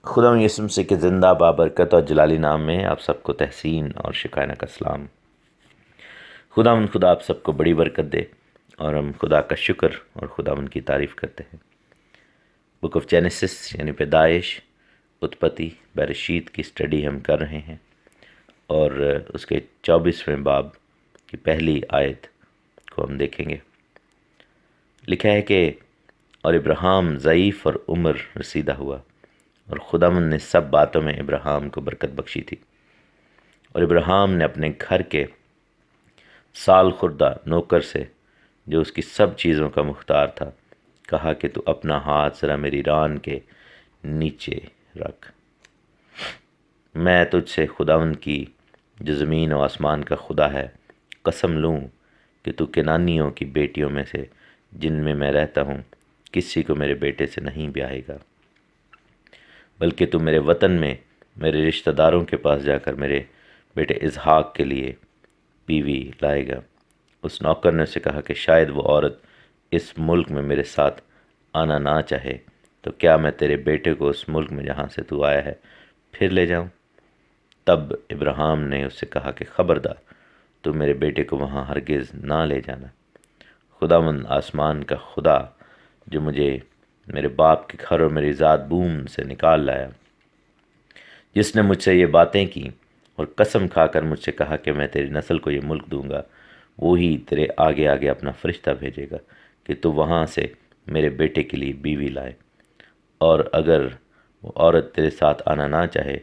خدا یسم سے کہ زندہ بابرکت اور جلالی نام میں آپ سب کو تحسین اور شکایہ کا سلام۔ خدا آپ سب کو بڑی برکت دے اور ہم خدا کا شکر اور خدا کی تعریف کرتے ہیں۔ بک آف جینیسس یعنی پیدائش، اتپتی، برشید کی سٹڈی ہم کر رہے ہیں اور اس کے 24ویں باب کی پہلی آیت کو ہم دیکھیں گے۔ لکھا ہے کہ اور ابراہیم ضعیف اور عمر رسیدہ ہوا اور خداوند نے سب باتوں میں ابراہیم کو برکت بخشی تھی، اور ابراہیم نے اپنے گھر کے سال خوردہ نوکر سے جو اس کی سب چیزوں کا مختار تھا کہا کہ تو اپنا ہاتھ ذرا میری ران کے نیچے رکھ، میں تجھ سے خداوند کی جو زمین و آسمان کا خدا ہے قسم لوں کہ تو کنانیوں کی بیٹیوں میں سے جن میں میں رہتا ہوں کسی کو میرے بیٹے سے نہیں بیاہے گا، بلکہ تو میرے وطن میں میرے رشتہ داروں کے پاس جا کر میرے بیٹے اسحاق کے لیے بیوی لائے گا۔ اس نوکر نے اسے کہا کہ شاید وہ عورت اس ملک میں میرے ساتھ آنا نہ چاہے تو کیا میں تیرے بیٹے کو اس ملک میں جہاں سے تو آیا ہے پھر لے جاؤں؟ تب ابراہیم نے اس سے کہا کہ خبردار، تو میرے بیٹے کو وہاں ہرگز نہ لے جانا۔ خداوند آسمان کا خدا جو مجھے میرے باپ کے گھر اور میری ذات بوم سے نکال لایا، جس نے مجھ سے یہ باتیں کی اور قسم کھا کر مجھ سے کہا کہ میں تیری نسل کو یہ ملک دوں گا، وہی تیرے آگے آگے اپنا فرشتہ بھیجے گا کہ تو وہاں سے میرے بیٹے کے لیے بیوی لائے، اور اگر وہ عورت تیرے ساتھ آنا نہ چاہے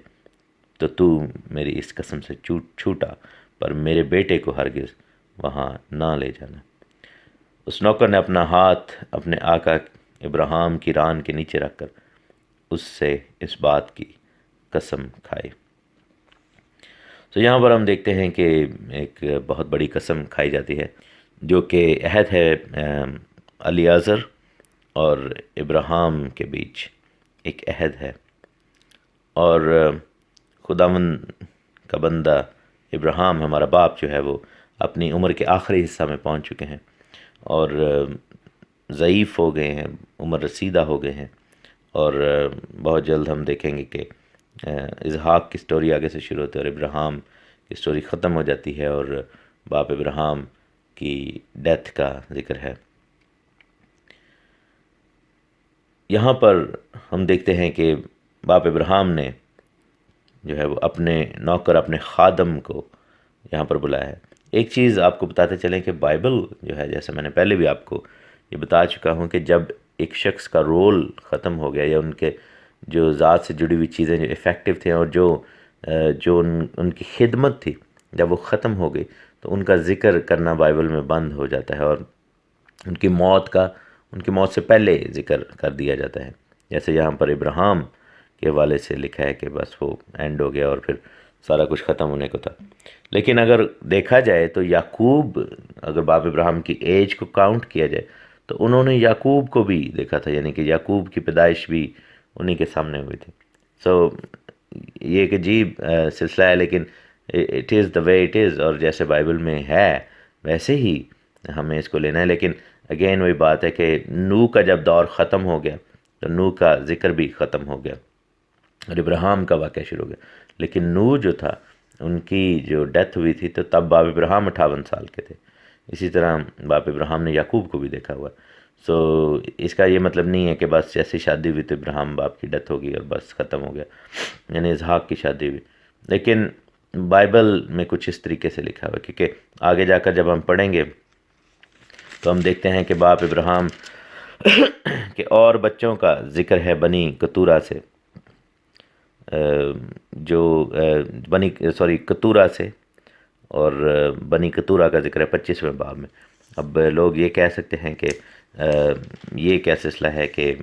تو میری اس قسم سے چھوٹا، پر میرے بیٹے کو ہرگز وہاں نہ لے جانا۔ اس نوکر نے اپنا ہاتھ اپنے آقا ابراہیم کی ران کے نیچے رکھ کر اس سے اس بات کی قسم کھائی۔ تو یہاں پر ہم دیکھتے ہیں کہ ایک بہت بڑی قسم کھائی جاتی ہے جو کہ عہد ہے الیعزر اور ابراہیم کے بیچ ایک عہد ہے، اور خداوند کا بندہ ابراہیم ہمارا باپ جو ہے وہ اپنی عمر کے آخری حصہ میں پہنچ چکے ہیں اور ضعیف ہو گئے ہیں، عمر رسیدہ ہو گئے ہیں، اور بہت جلد ہم دیکھیں گے کہ اسحاق کی سٹوری آگے سے شروع ہوتی ہے اور ابراہیم کی سٹوری ختم ہو جاتی ہے اور باپ ابراہیم کی ڈیتھ کا ذکر ہے۔ یہاں پر ہم دیکھتے ہیں کہ باپ ابراہیم نے جو ہے وہ اپنے نوکر اپنے خادم کو یہاں پر بلایا ہے۔ ایک چیز آپ کو بتاتے چلیں کہ بائبل جو ہے، جیسے میں نے پہلے بھی آپ کو یہ بتا چکا ہوں کہ جب ایک شخص کا رول ختم ہو گیا یا ان کے جو ذات سے جڑی ہوئی چیزیں جو افیکٹو تھیں اور جو ان کی خدمت تھی، جب وہ ختم ہو گئی تو ان کا ذکر کرنا بائبل میں بند ہو جاتا ہے اور ان کی موت سے پہلے ذکر کر دیا جاتا ہے۔ جیسے یہاں پر ابراہیم کے حوالے سے لکھا ہے کہ بس وہ اینڈ ہو گیا اور پھر سارا کچھ ختم ہونے کو تھا۔ لیکن اگر دیکھا جائے تو یعقوب، اگر باپ ابراہیم کی ایج کو کاؤنٹ کیا جائے تو انہوں نے یعقوب کو بھی دیکھا تھا، یعنی کہ یعقوب کی پیدائش بھی انہی کے سامنے ہوئی تھی۔ یہ ایک عجیب سلسلہ ہے، لیکن it is the way it is, اور جیسے بائبل میں ہے ویسے ہی ہمیں اس کو لینا ہے۔ لیکن اگین وہی بات ہے کہ نوح کا جب دور ختم ہو گیا تو نوح کا ذکر بھی ختم ہو گیا اور ابراہیم کا واقعہ شروع ہو گیا۔ لیکن نوح جو تھا، ان کی جو ڈیتھ ہوئی تھی تو تب باپ ابراہیم 58 سال کے تھے۔ اسی طرح باپ ابراہیم نے یعقوب کو بھی دیکھا ہوا۔ اس کا یہ مطلب نہیں ہے کہ بس جیسی شادی ہوئی تو ابراہیم باپ کی ڈیتھ ہو گئی اور بس ختم ہو گیا، یعنی اسحاق کی شادی ہوئی۔ لیکن بائبل میں کچھ اس طریقے سے لکھا ہوا ہے، کیونکہ آگے جا کر جب ہم پڑھیں گے تو ہم دیکھتے ہیں کہ باپ ابراہیم کے اور بچوں کا ذکر ہے بنی کتورہ سے، کتورہ سے، اور بنی کتورہ کا ذکر ہے 25ویں باب میں۔ اب لوگ یہ کہہ سکتے ہیں کہ یہ کیا سلسلہ ہے کہ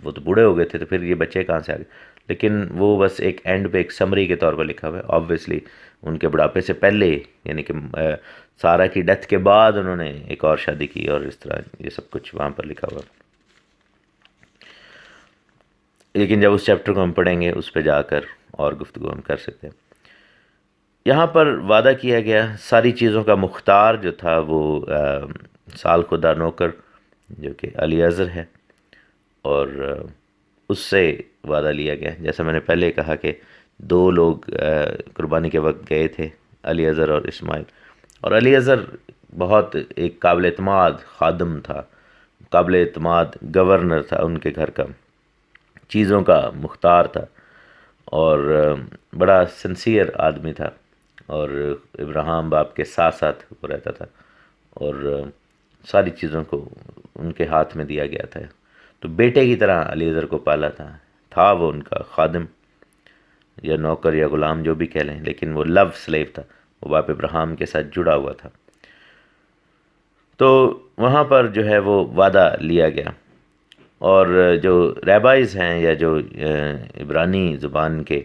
وہ تو بوڑھے ہو گئے تھے تو پھر یہ بچے کہاں سے آ گئے، لیکن وہ بس ایک اینڈ پہ ایک سمری کے طور پر لکھا ہوا ہے۔ آبویسلی ان کے بڑھاپے سے پہلے، یعنی کہ سارہ کی ڈیتھ کے بعد انہوں نے ایک اور شادی کی، اور اس طرح یہ سب کچھ وہاں پر لکھا ہوا ہے۔ لیکن جب اس چیپٹر کو ہم پڑھیں گے اس پہ جا کر اور گفتگو ہم کر سکتے ہیں۔ یہاں پر وعدہ کیا گیا ساری چیزوں کا مختار جو تھا وہ سال خدا نوکر جو کہ الیعزر ہے، اور اس سے وعدہ لیا گیا. جیسا میں نے پہلے کہا کہ 2 لوگ قربانی کے وقت گئے تھے، علی اظہر اور اسماعیل. اور علی اظہر بہت ایک قابل اعتماد خادم تھا، قابل اعتماد گورنر تھا ان کے گھر کا، چیزوں کا مختار تھا، اور بڑا سنسیئر آدمی تھا. اور ابراہیم باپ کے ساتھ ساتھ وہ رہتا تھا، اور ساری چیزوں کو ان کے ہاتھ میں دیا گیا تھا. تو بیٹے کی طرح علی اظہر کو پالا تھا وہ ان کا خادم یا نوکر یا غلام جو بھی کہہ لیں، لیکن وہ لو سلیو تھا، وہ باپ ابراہیم کے ساتھ جڑا ہوا تھا. تو وہاں پر جو ہے وہ وعدہ لیا گیا. اور جو ریبائز ہیں یا جو عبرانی زبان کے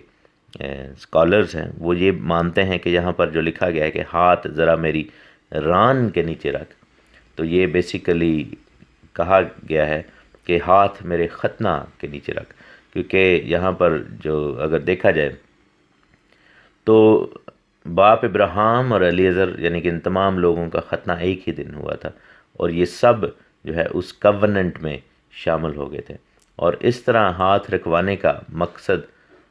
اسکالرز ہیں وہ یہ مانتے ہیں کہ یہاں پر جو لکھا گیا ہے کہ ہاتھ ذرا میری ران کے نیچے رکھ، تو یہ بیسیکلی کہا گیا ہے کہ ہاتھ میرے ختنہ کے نیچے رکھ. کیونکہ یہاں پر جو اگر دیکھا جائے تو باپ ابراہیم اور علی اظہر یعنی کہ ان تمام لوگوں کا ختنہ ایک ہی دن ہوا تھا، اور یہ سب جو ہے اس کوننٹ میں شامل ہو گئے تھے. اور اس طرح ہاتھ رکھوانے کا مقصد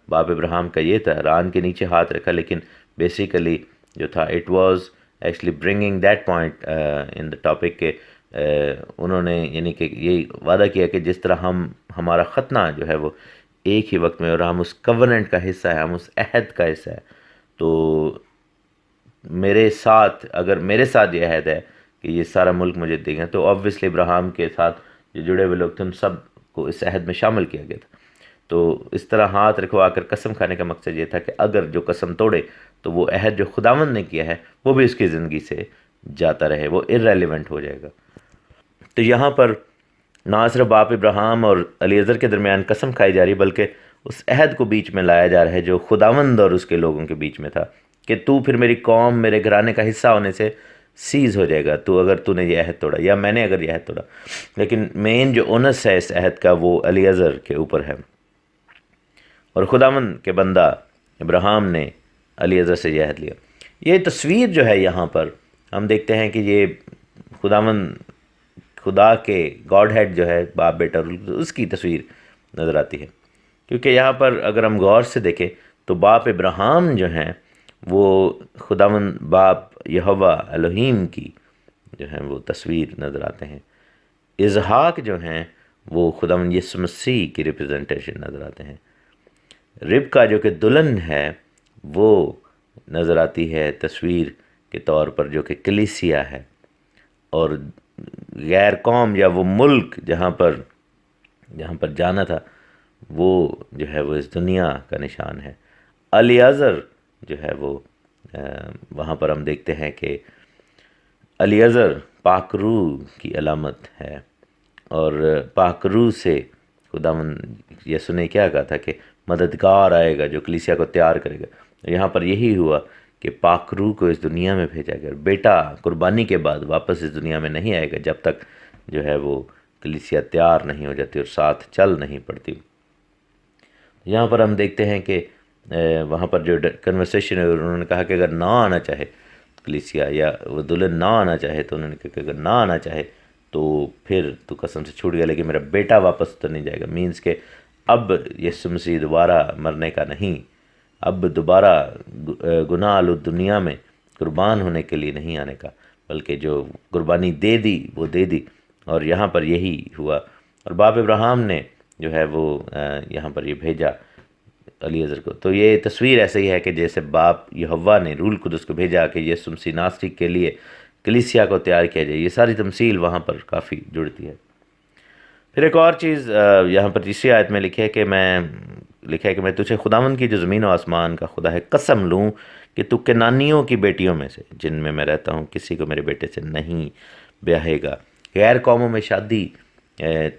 باپ ابراہیم کا یہ تھا، ران کے نیچے ہاتھ رکھا، لیکن بیسیکلی جو تھا it was actually bringing that point in the topic کہ انہوں نے یعنی کہ یہ وعدہ کیا کہ جس طرح ہمارا ختنہ جو ہے وہ ایک ہی وقت میں، اور ہم اس کوننٹ کا حصہ ہے، ہم اس عہد کا حصہ ہے. تو میرے ساتھ اگر میرے ساتھ یہ عہد ہے کہ یہ سارا ملک مجھے دے گا، تو آبویسلی ابراہیم کے ساتھ جو جڑے ہوئے لوگ تھے ان سب کو اس عہد میں شامل کیا گیا تھا. تو اس طرح ہاتھ رکھوا کر قسم کھانے کا مقصد یہ تھا کہ اگر جو قسم توڑے تو وہ عہد جو خداوند نے کیا ہے وہ بھی اس کی زندگی سے جاتا رہے، وہ ارریلیونٹ ہو جائے گا. تو یہاں پر نہ صرف باپ ابراہیم اور علی اظہر کے درمیان قسم کھائی جا رہی، بلکہ اس عہد کو بیچ میں لایا جا رہا ہے جو خداوند اور اس کے لوگوں کے بیچ میں تھا کہ تو پھر میری قوم، میرے گھرانے کا حصہ ہونے سے سیز ہو جائے گا تو اگر تو نے یہ عہد توڑا یا میں نے اگر یہ عہد توڑا. لیکن مین جو اونس ہے اس عہد کا وہ علی اظہر کے اوپر ہے، اور خداوند کے بندہ ابراہیم نے علی اظہر سے یہ عہد لیا. یہ تصویر جو ہے یہاں پر ہم دیکھتے ہیں کہ یہ خداوند، خدا کے گاڈ ہیڈ جو ہے باپ بیٹا اس کی تصویر نظر آتی ہے. کیونکہ یہاں پر اگر ہم غور سے دیکھیں تو باپ ابراہیم جو ہیں وہ خداوند باپ یہوہ الہیم کی جو ہیں وہ تصویر نظر آتے ہیں. اسحاق جو ہیں وہ خداوند یسوع مسیح کی ریپرزنٹیشن نظر آتے ہیں. ربکا جو کہ دلہن ہے وہ نظر آتی ہے تصویر کے طور پر جو کہ کلیسیا ہے، اور غیر قوم یا وہ ملک جہاں پر جانا تھا وہ جو ہے وہ اس دنیا کا نشان ہے. علی اظہر جو ہے وہ وہاں پر ہم دیکھتے ہیں کہ علی اظہر پاک روح کی علامت ہے، اور پاک روح سے خداوند یسوع نے کیا کہا تھا کہ مددگار آئے گا جو کلیسیا کو تیار کرے گا. یہاں پر یہی ہوا کہ پاک روح کو اس دنیا میں بھیجا گیا. بیٹا قربانی کے بعد واپس اس دنیا میں نہیں آئے گا جب تک جو ہے وہ کلیسیا تیار نہیں ہو جاتی اور ساتھ چل نہیں پڑتی. یہاں پر ہم دیکھتے ہیں کہ وہاں پر جو کنورسیشن ہے انہوں نے کہا کہ اگر نہ آنا چاہے کلیسیا یا وہ دلہن نہ آنا چاہے تو انہوں نے کہا کہ اگر نہ آنا چاہے تو پھر تو قسم سے چھوٹ گیا، لیکن میرا بیٹا واپس تو نہیں جائے گا. مینس کہ اب یسوع مسیح دوبارہ مرنے کا نہیں، اب دوبارہ گناہ آلود دنیا میں قربان ہونے کے لیے نہیں آنے کا، بلکہ جو قربانی دے دی وہ دے دی. اور یہاں پر یہی ہوا، اور باپ ابراہیم نے جو ہے وہ یہاں پر یہ بھیجا علی اظہر کو. تو یہ تصویر ایسے ہی ہے کہ جیسے باپ یہوہ نے روح القدس کو بھیجا کہ یسوع مسیح ناصری کے لیے کلیسیا کو تیار کیا جائے. یہ ساری تمثیل وہاں پر کافی جڑتی ہے. پھر ایک اور چیز یہاں پر تیسری آیت میں لکھا ہے کہ میں تجھے خداوند کی جو زمین و آسمان کا خدا ہے قسم لوں کہ تو کنانیوں کی بیٹیوں میں سے جن میں میں رہتا ہوں کسی کو میرے بیٹے سے نہیں بیاہے گا. غیر قوموں میں شادی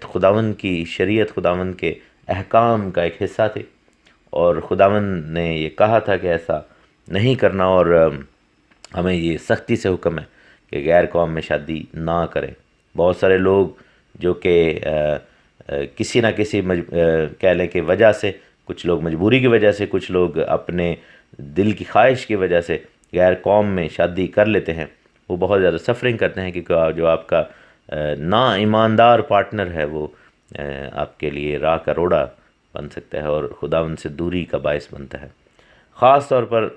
خداوند کی شریعت، خداوند کے احکام کا ایک حصہ تھی، اور خداوند نے یہ کہا تھا کہ ایسا نہیں کرنا، اور ہمیں یہ سختی سے حکم ہے کہ غیر قوم میں شادی نہ کریں. بہت سارے لوگ جو کہ کسی نہ کسی کہہ لیں کہ وجہ سے، کچھ لوگ مجبوری کی وجہ سے، کچھ لوگ اپنے دل کی خواہش کی وجہ سے غیر قوم میں شادی کر لیتے ہیں. وہ بہت زیادہ سفرنگ کرتے ہیں کیونکہ جو آپ کا نا ایماندار پارٹنر ہے وہ آپ کے لیے راہ کا روڑا بن سکتا ہے اور خداوند سے دوری کا باعث بنتا ہے۔ خاص طور پر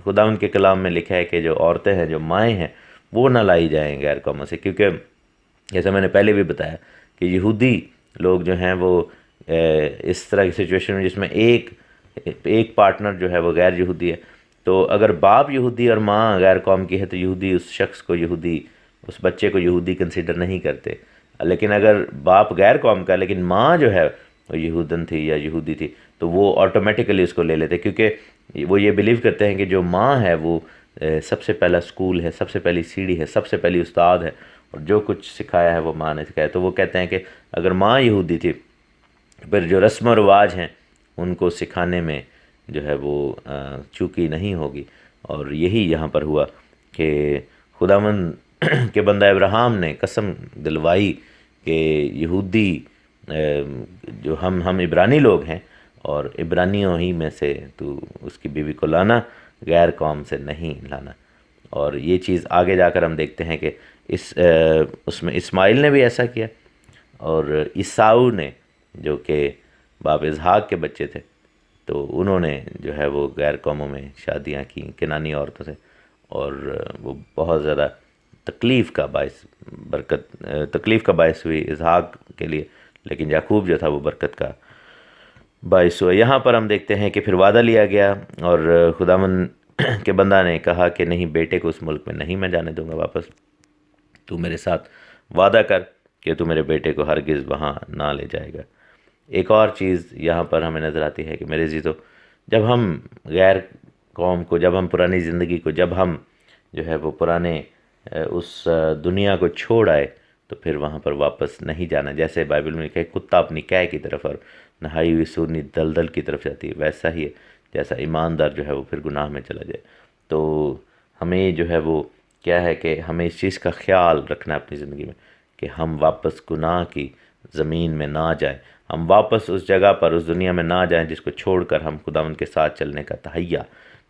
خداوند کے کلام میں لکھا ہے کہ جو عورتیں ہیں، جو مائیں ہیں، وہ نہ لائی جائیں غیر قوموں سے، کیونکہ جیسا میں نے پہلے بھی بتایا کہ یہودی لوگ جو ہیں وہ اس طرح کی سچویشن میں جس میں ایک پارٹنر جو ہے وہ غیر یہودی ہے، تو اگر باپ یہودی اور ماں غیر قوم کی ہے تو یہودی اس شخص کو یہودی، اس بچے کو یہودی کنسیڈر نہیں کرتے۔ لیکن اگر باپ غیر قوم کا لیکن ماں جو ہے وہ یہودن تھی یا یہودی تھی تو وہ آٹومیٹیکلی اس کو لے لیتے، کیونکہ وہ یہ بلیو کرتے ہیں کہ جو ماں ہے وہ سب سے پہلا سکول ہے، سب سے پہلی سیڑھی ہے، سب سے پہلی استاد ہے، اور جو کچھ سکھایا ہے وہ ماں نے سکھایا۔ تو وہ کہتے ہیں کہ اگر ماں یہودی تھی پھر جو رسم و رواج ہیں ان کو سکھانے میں جو ہے وہ چوکی نہیں ہوگی۔ اور یہی یہاں پر ہوا کہ خداوند کے بندہ ابراہیم نے قسم دلوائی کہ یہودی جو ہم عبرانی لوگ ہیں اور عبرانیوں ہی میں سے تو اس کی بیوی کو لانا، غیر قوم سے نہیں لانا۔ اور یہ چیز آگے جا کر ہم دیکھتے ہیں کہ اس میں اسماعیل نے بھی ایسا کیا، اور عیساؤ نے جو کہ باپ اسحاق کے بچے تھے تو انہوں نے جو ہے وہ غیر قوموں میں شادیاں کیں کنانی عورتوں سے، اور وہ بہت زیادہ تکلیف کا باعث ہوئی اسحاق کے لیے، لیکن یعقوب جو تھا وہ برکت کا باعث ہوا۔ یہاں پر ہم دیکھتے ہیں کہ پھر وعدہ لیا گیا اور خداوند کے بندہ نے کہا کہ نہیں، بیٹے کو اس ملک میں نہیں میں جانے دوں گا واپس، تو میرے ساتھ وعدہ کر کہ تو میرے بیٹے کو ہرگز وہاں نہ لے جائے گا۔ ایک اور چیز یہاں پر ہمیں نظر آتی ہے کہ میرے عزیزو، جب ہم غیر قوم کو، جب ہم پرانی زندگی کو، جب ہم جو ہے وہ پرانے اس دنیا کو چھوڑ آئے تو پھر وہاں پر واپس نہیں جانا۔ جیسے بائبل میں لکھا ہے کتا اپنی قے کی طرف اور نہائی ہوئی سورنی دلدل کی طرف جاتی ہے، ویسا ہی ہے جیسا ایماندار جو ہے وہ پھر گناہ میں چلا جائے۔ تو ہمیں جو ہے وہ کیا ہے کہ ہمیں اس چیز کا خیال رکھنا ہے اپنی زندگی میں کہ ہم واپس گناہ کی زمین میں نہ جائیں، ہم واپس اس جگہ پر، اس دنیا میں نہ جائیں جس کو چھوڑ کر ہم خداوند کے ساتھ چلنے کا تہیہ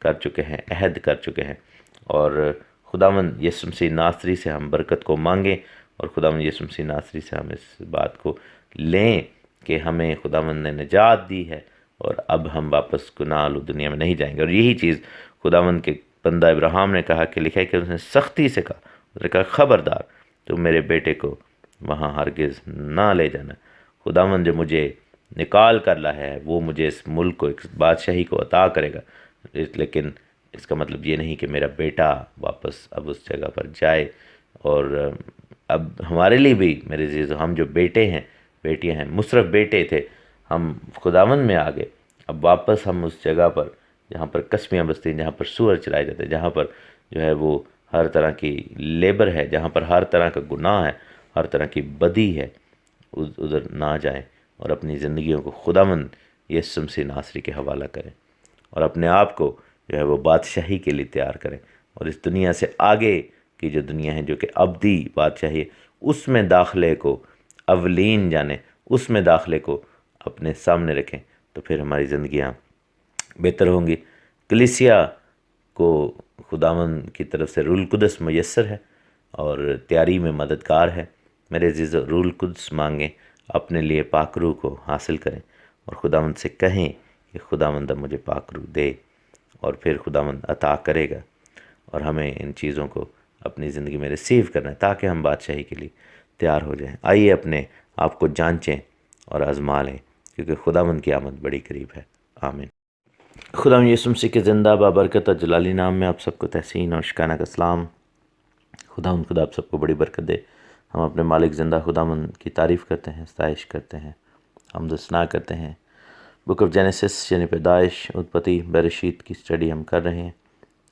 کر چکے ہیں، عہد کر چکے ہیں۔ اور خداوند یسوع مسیح ناصری سے ہم برکت کو مانگیں، اور خداوند یسوع مسیح ناصری سے ہم اس بات کو لیں کہ ہمیں خداوند نے نجات دی ہے اور اب ہم واپس گناہ آلود دنیا میں نہیں جائیں گے۔ اور یہی چیز خداوند کے بندہ ابراہیم نے کہا کہ لکھا ہے کہ اس نے سختی سے کہا، اس نے کہا خبردار تو میرے بیٹے کو وہاں ہرگز نہ لے جانا۔ خداوند جو مجھے نکال کر لایا ہے وہ مجھے اس ملک کو، ایک بادشاہی کو عطا کرے گا، لیکن اس کا مطلب یہ نہیں کہ میرا بیٹا واپس اب اس جگہ پر جائے۔ اور اب ہمارے لیے بھی میرے عزیز، ہم جو بیٹے ہیں، بیٹیاں ہیں، مصرف بیٹے تھے، ہم خداوند میں آ گئے، اب واپس ہم اس جگہ پر جہاں پر قسمیاں بستی ہیں، جہاں پر سور چلائے جاتے ہیں، جہاں پر جو ہے وہ ہر طرح کی لیبر ہے، جہاں پر ہر طرح کا گناہ ہے، ہر طرح کی بدی ہے، ادھر نہ جائیں اور اپنی زندگیوں کو خداوند یسوع مسیح ناصری کے حوالہ کریں اور اپنے آپ کو جو ہے وہ بادشاہی کے لیے تیار کریں، اور اس دنیا سے آگے کی جو دنیا ہے جو کہ ابدی بادشاہی ہے، اس میں داخلے کو اولین جانیں، اس میں داخلے کو اپنے سامنے رکھیں، تو پھر ہماری زندگیاں بہتر ہوں گی۔ کلیسیا کو خداوند کی طرف سے روح القدس میسر ہے اور تیاری میں مددگار ہے۔ میرے عزیز، روح القدس مانگیں، اپنے لیے پاک روح کو حاصل کریں اور خداوند سے کہیں کہ خداوند مجھے پاک روح دے، اور پھر خداوند عطا کرے گا، اور ہمیں ان چیزوں کو اپنی زندگی میں ریسیو کرنا ہے تاکہ ہم بادشاہی کے لیے تیار ہو جائیں۔ آئیے اپنے آپ کو جانچیں اور آزما لیں، کیونکہ خداوند کی آمد بڑی قریب ہے۔ آمین۔ خداوند یسوع مسیح کے زندہ بابرکت اور جلالی نام میں آپ سب کو تحسین اور شکانہ کا سلام۔ خداوند خدا آپ سب کو بڑی برکت دے۔ ہم اپنے مالک زندہ خداوند کی تعریف کرتے ہیں، ستائش کرتے ہیں، حمد و ثنا کرتے ہیں۔ بک آف جینیسس یعنی پیدائش، اتپتی، برشید کی سٹڈی ہم کر رہے ہیں،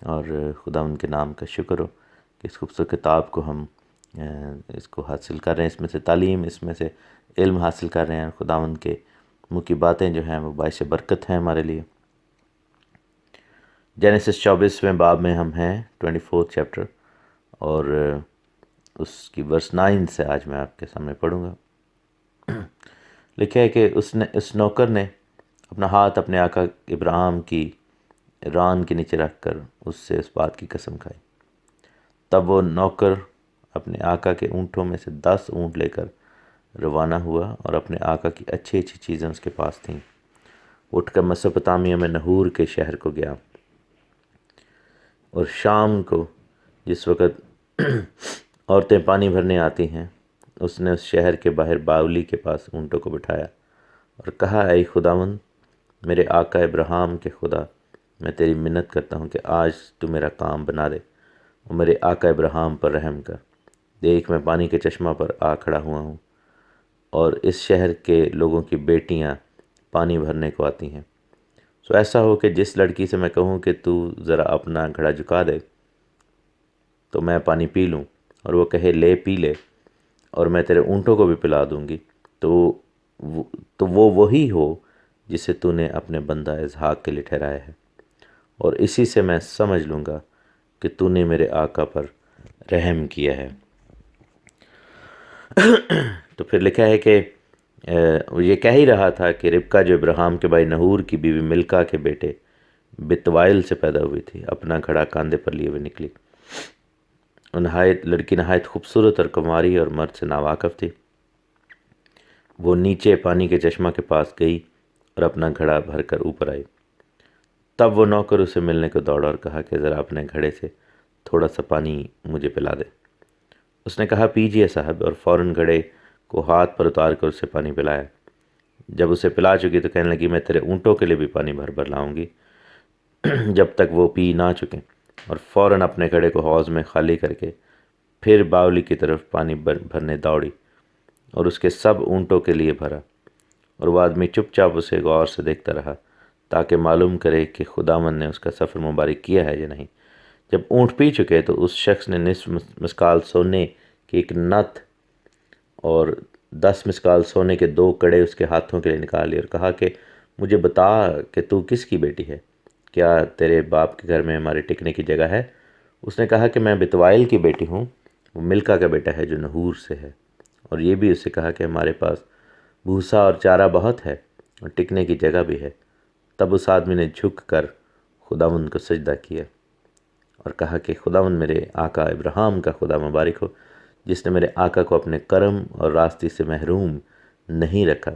اور خداوند کے نام کا شکر ہو کہ اس خوبصورت کتاب کو ہم اس کو حاصل کر رہے ہیں، اس میں سے تعلیم، اس میں سے علم حاصل کر رہے ہیں۔ خداوند کے منہ کی باتیں جو ہیں وہ باعث برکت ہیں ہمارے لیے۔ جینیسس 24ویں باب میں ہم ہیں، 24 چیپٹر، اور اس کی ورس 9 سے آج میں آپ کے سامنے پڑھوں گا۔ لکھا ہے کہ اس نوکر نے اپنا ہاتھ اپنے آقا ابراہیم کی ران کے نیچے رکھ کر اس سے اس بات کی قسم کھائی۔ تب وہ نوکر اپنے آقا کے اونٹوں میں سے 10 اونٹ لے کر روانہ ہوا، اور اپنے آقا کی اچھی اچھی چیزیں اس کے پاس تھیں۔ اٹھ کر مسوپتامیہ میں نحور کے شہر کو گیا، اور شام کو جس وقت عورتیں پانی بھرنے آتی ہیں، اس نے اس شہر کے باہر باولی کے پاس اونٹوں کو بٹھایا اور کہا، اے خداوند میرے آقا ابراہیم کے خدا، میں تیری منت کرتا ہوں کہ آج تو میرا کام بنا دے اور میرے آقا ابراہیم پر رحم کر۔ دیکھ میں پانی کے چشمہ پر آ کھڑا ہوا ہوں، اور اس شہر کے لوگوں کی بیٹیاں پانی بھرنے کو آتی ہیں، سو ایسا ہو کہ جس لڑکی سے میں کہوں کہ تو ذرا اپنا گھڑا جھکا دے تو میں پانی پی لوں، اور وہ کہے لے پی لے، اور میں تیرے اونٹوں کو بھی پلا دوں گی، تو وہ وہی ہو جسے تو نے اپنے بندہ اسحاق کے لیے ٹھہرایا ہے، اور اسی سے میں سمجھ لوں گا کہ تو نے میرے آقا پر رحم کیا ہے۔ تو پھر لکھا ہے کہ یہ کہہ ہی رہا تھا کہ ربکہ جو ابراہیم کے بھائی نحور کی بیوی ملکہ کے بیٹے بتوائل سے پیدا ہوئی تھی، اپنا گھڑا کاندھے پر لیے ہوئے نکلی۔ لڑکی نہایت خوبصورت اور کماری اور مرد سے ناواقف تھی۔ وہ نیچے پانی کے چشمہ کے پاس گئی اور اپنا گھڑا بھر کر اوپر آئی۔ تب وہ نوکر اسے ملنے کو دوڑا اور کہا کہ ذرا اپنے گھڑے سے تھوڑا سا پانی مجھے پلا دے۔ اس نے کہا پیجیے صاحب، اور فوراً گھڑے کو ہاتھ پر اتار کر اسے پانی پلایا۔ جب اسے پلا چکی تو کہنے لگی، میں تیرے اونٹوں کے لیے بھی پانی بھر بھر لاؤں گی جب تک وہ پی نہ چکیں، اور فوراً اپنے گھڑے کو حوض میں خالی کر کے پھر باولی کی طرف پانی بھرنے دوڑی اور اس کے سب اونٹوں کے لیے بھرا، اور وہ آدمی چپ چاپ اسے غور سے دیکھتا رہا تاکہ معلوم کرے کہ خداوند نے اس کا سفر مبارک کیا ہے یا نہیں۔ جب اونٹ پی چکے تو اس شخص نے نصف مسکال سونے کی ایک نت اور 10 مسکال سونے کے 2 کڑے اس کے ہاتھوں کے لیے نکال لیے اور کہا کہ مجھے بتا کہ تو کس کی بیٹی ہے، کیا تیرے باپ کے گھر میں ہمارے ٹکنے کی جگہ ہے؟ اس نے کہا کہ میں بتوائل کی بیٹی ہوں، وہ ملکہ کا بیٹا ہے جو نحور سے ہے، اور یہ بھی اسے کہا کہ ہمارے پاس بھوسا اور چارہ بہت ہے اور ٹکنے کی جگہ بھی ہے۔ تب اس آدمی نے جھک کر خداوند کو سجدہ کیا اور کہا کہ خداوند میرے آقا ابراہیم کا خدا مبارک ہو، جس نے میرے آقا کو اپنے کرم اور راستی سے محروم نہیں رکھا،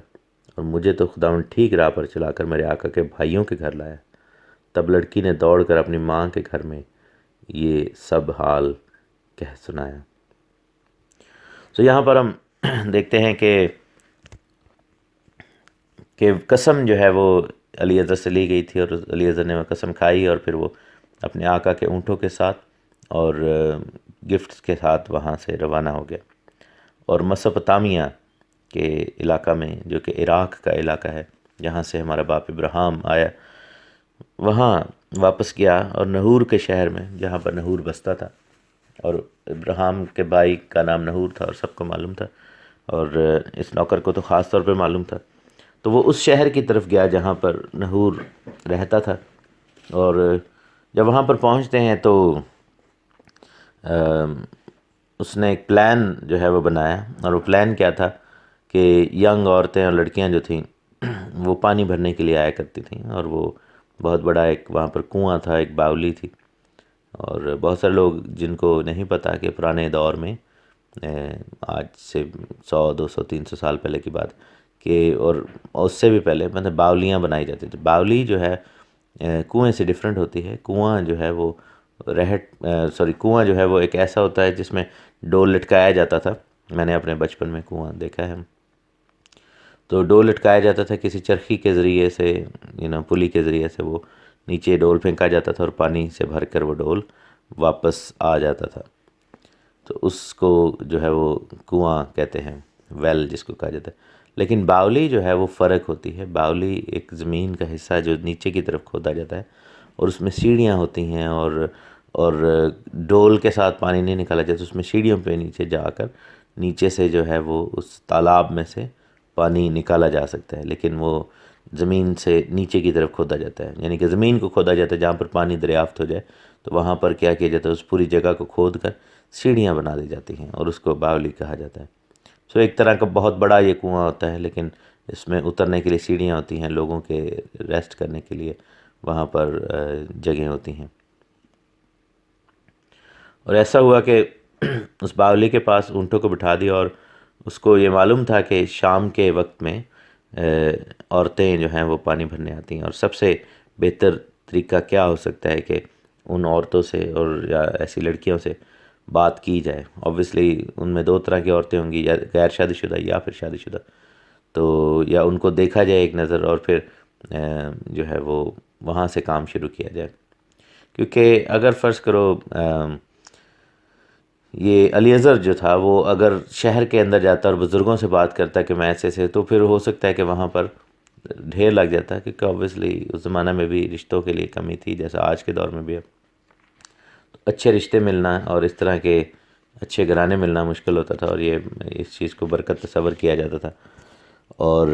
اور مجھے تو خداوند ٹھیک راہ پر چلا کر میرے آقا کے بھائیوں کے گھر لایا۔ تب لڑکی نے دوڑ کر اپنی ماں کے گھر میں یہ سب حال کہہ سنایا۔ تو یہاں پر ہم دیکھتے ہیں کہ قسم جو ہے وہ الیعزر سے لی گئی تھی، اور الیعزر نے وہ قسم کھائی، اور پھر وہ اپنے آقا کے اونٹوں کے ساتھ اور گفٹس کے ساتھ وہاں سے روانہ ہو گیا، اور مسوپتامیہ کے علاقہ میں جو کہ عراق کا علاقہ ہے جہاں سے ہمارا باپ ابراہیم آیا، وہاں واپس گیا، اور نحور کے شہر میں جہاں پر نحور بستا تھا، اور ابراہیم کے بھائی کا نام نحور تھا اور سب کو معلوم تھا، اور اس نوکر کو تو خاص طور پہ معلوم تھا، تو وہ اس شہر کی طرف گیا جہاں پر نحور رہتا تھا۔ اور جب وہاں پر پہنچتے ہیں تو اس نے ایک پلان جو ہے وہ بنایا، اور وہ پلان کیا تھا کہ ینگ عورتیں اور لڑکیاں جو تھیں وہ پانی بھرنے کے لیے آیا کرتی تھیں، اور وہ بہت بڑا ایک وہاں پر کنواں تھا، ایک باولی تھی، اور بہت سارے لوگ جن کو نہیں پتہ کہ پرانے دور میں آج سے 100 200 300 سال پہلے کی بات کہ اور اس سے بھی پہلے مطلب باولیاں بنائی جاتی تھیں۔ باولی جو ہے کنویں سے ڈیفرنٹ ہوتی ہے۔ کنواں جو ہے وہ کنواں جو ہے وہ ایک ایسا ہوتا ہے جس میں ڈول لٹکایا جاتا تھا، میں نے اپنے بچپن میں کنواں دیکھا ہے، تو ڈول لٹکایا جاتا تھا کسی چرخی کے ذریعے سے، پلی کے ذریعے سے، وہ نیچے ڈول پھینکا جاتا تھا اور پانی سے بھر کر وہ ڈول واپس آ جاتا تھا، تو اس کو جو ہے وہ کنواں کہتے ہیں، ویل جس کو کہا جاتا ہے۔ لیکن باولی جو ہے وہ فرق ہوتی ہے۔ باولی ایک زمین کا حصہ ہے جو نیچے کی طرف کھودا جاتا ہے، اور اس میں سیڑھیاں ہوتی ہیں، اور ڈول کے ساتھ پانی نہیں نکالا جاتا، اس میں سیڑھیوں پہ نیچے جا کر نیچے سے جو ہے وہ اس تالاب میں سے پانی نکالا جا سکتا ہے، لیکن وہ زمین سے نیچے کی طرف کھودا جاتا ہے، یعنی کہ زمین کو کھودا جاتا ہے جہاں پر پانی دریافت ہو جائے، تو وہاں پر کیا کیا جاتا ہے، اس پوری جگہ کو کھود کر سیڑھیاں بنا دی جاتی ہیں، اور اس کو باولی کہا جاتا ہے۔ سو ایک طرح کا بہت بڑا یہ کنواں ہوتا ہے، لیکن اس میں اترنے کے لیے سیڑھیاں ہوتی ہیں، لوگوں کے ریسٹ کرنے کے لیے وہاں پر جگہیں ہوتی ہیں۔ اور ایسا ہوا کہ اس باولی کے پاس اونٹوں کو بٹھا دیا، اور اس کو یہ معلوم تھا کہ شام کے وقت میں عورتیں جو ہیں وہ پانی بھرنے آتی ہیں، اور سب سے بہتر طریقہ کیا ہو سکتا ہے کہ ان عورتوں سے اور یا ایسی لڑکیوں سے بات کی جائے. آبویسلی ان میں دو طرح کی عورتیں ہوں گی، یا غیر شادی شدہ یا پھر شادی شدہ. تو یا ان کو دیکھا جائے ایک نظر، اور پھر جو ہے وہ وہاں سے کام شروع کیا جائے. کیونکہ اگر فرض کرو یہ الیعزر جو تھا وہ اگر شہر کے اندر جاتا اور بزرگوں سے بات کرتا کہ میں ایسے سے، تو پھر ہو سکتا ہے کہ وہاں پر ڈھیر لگ جاتا ہے، کیونکہ آبویسلی اس زمانہ میں بھی رشتوں کے لیے کمی تھی جیسا آج کے دور میں بھی ہے. اچھے رشتے ملنا اور اس طرح کے اچھے گھرانے ملنا مشکل ہوتا تھا، اور یہ اس چیز کو برکت تصور کیا جاتا تھا. اور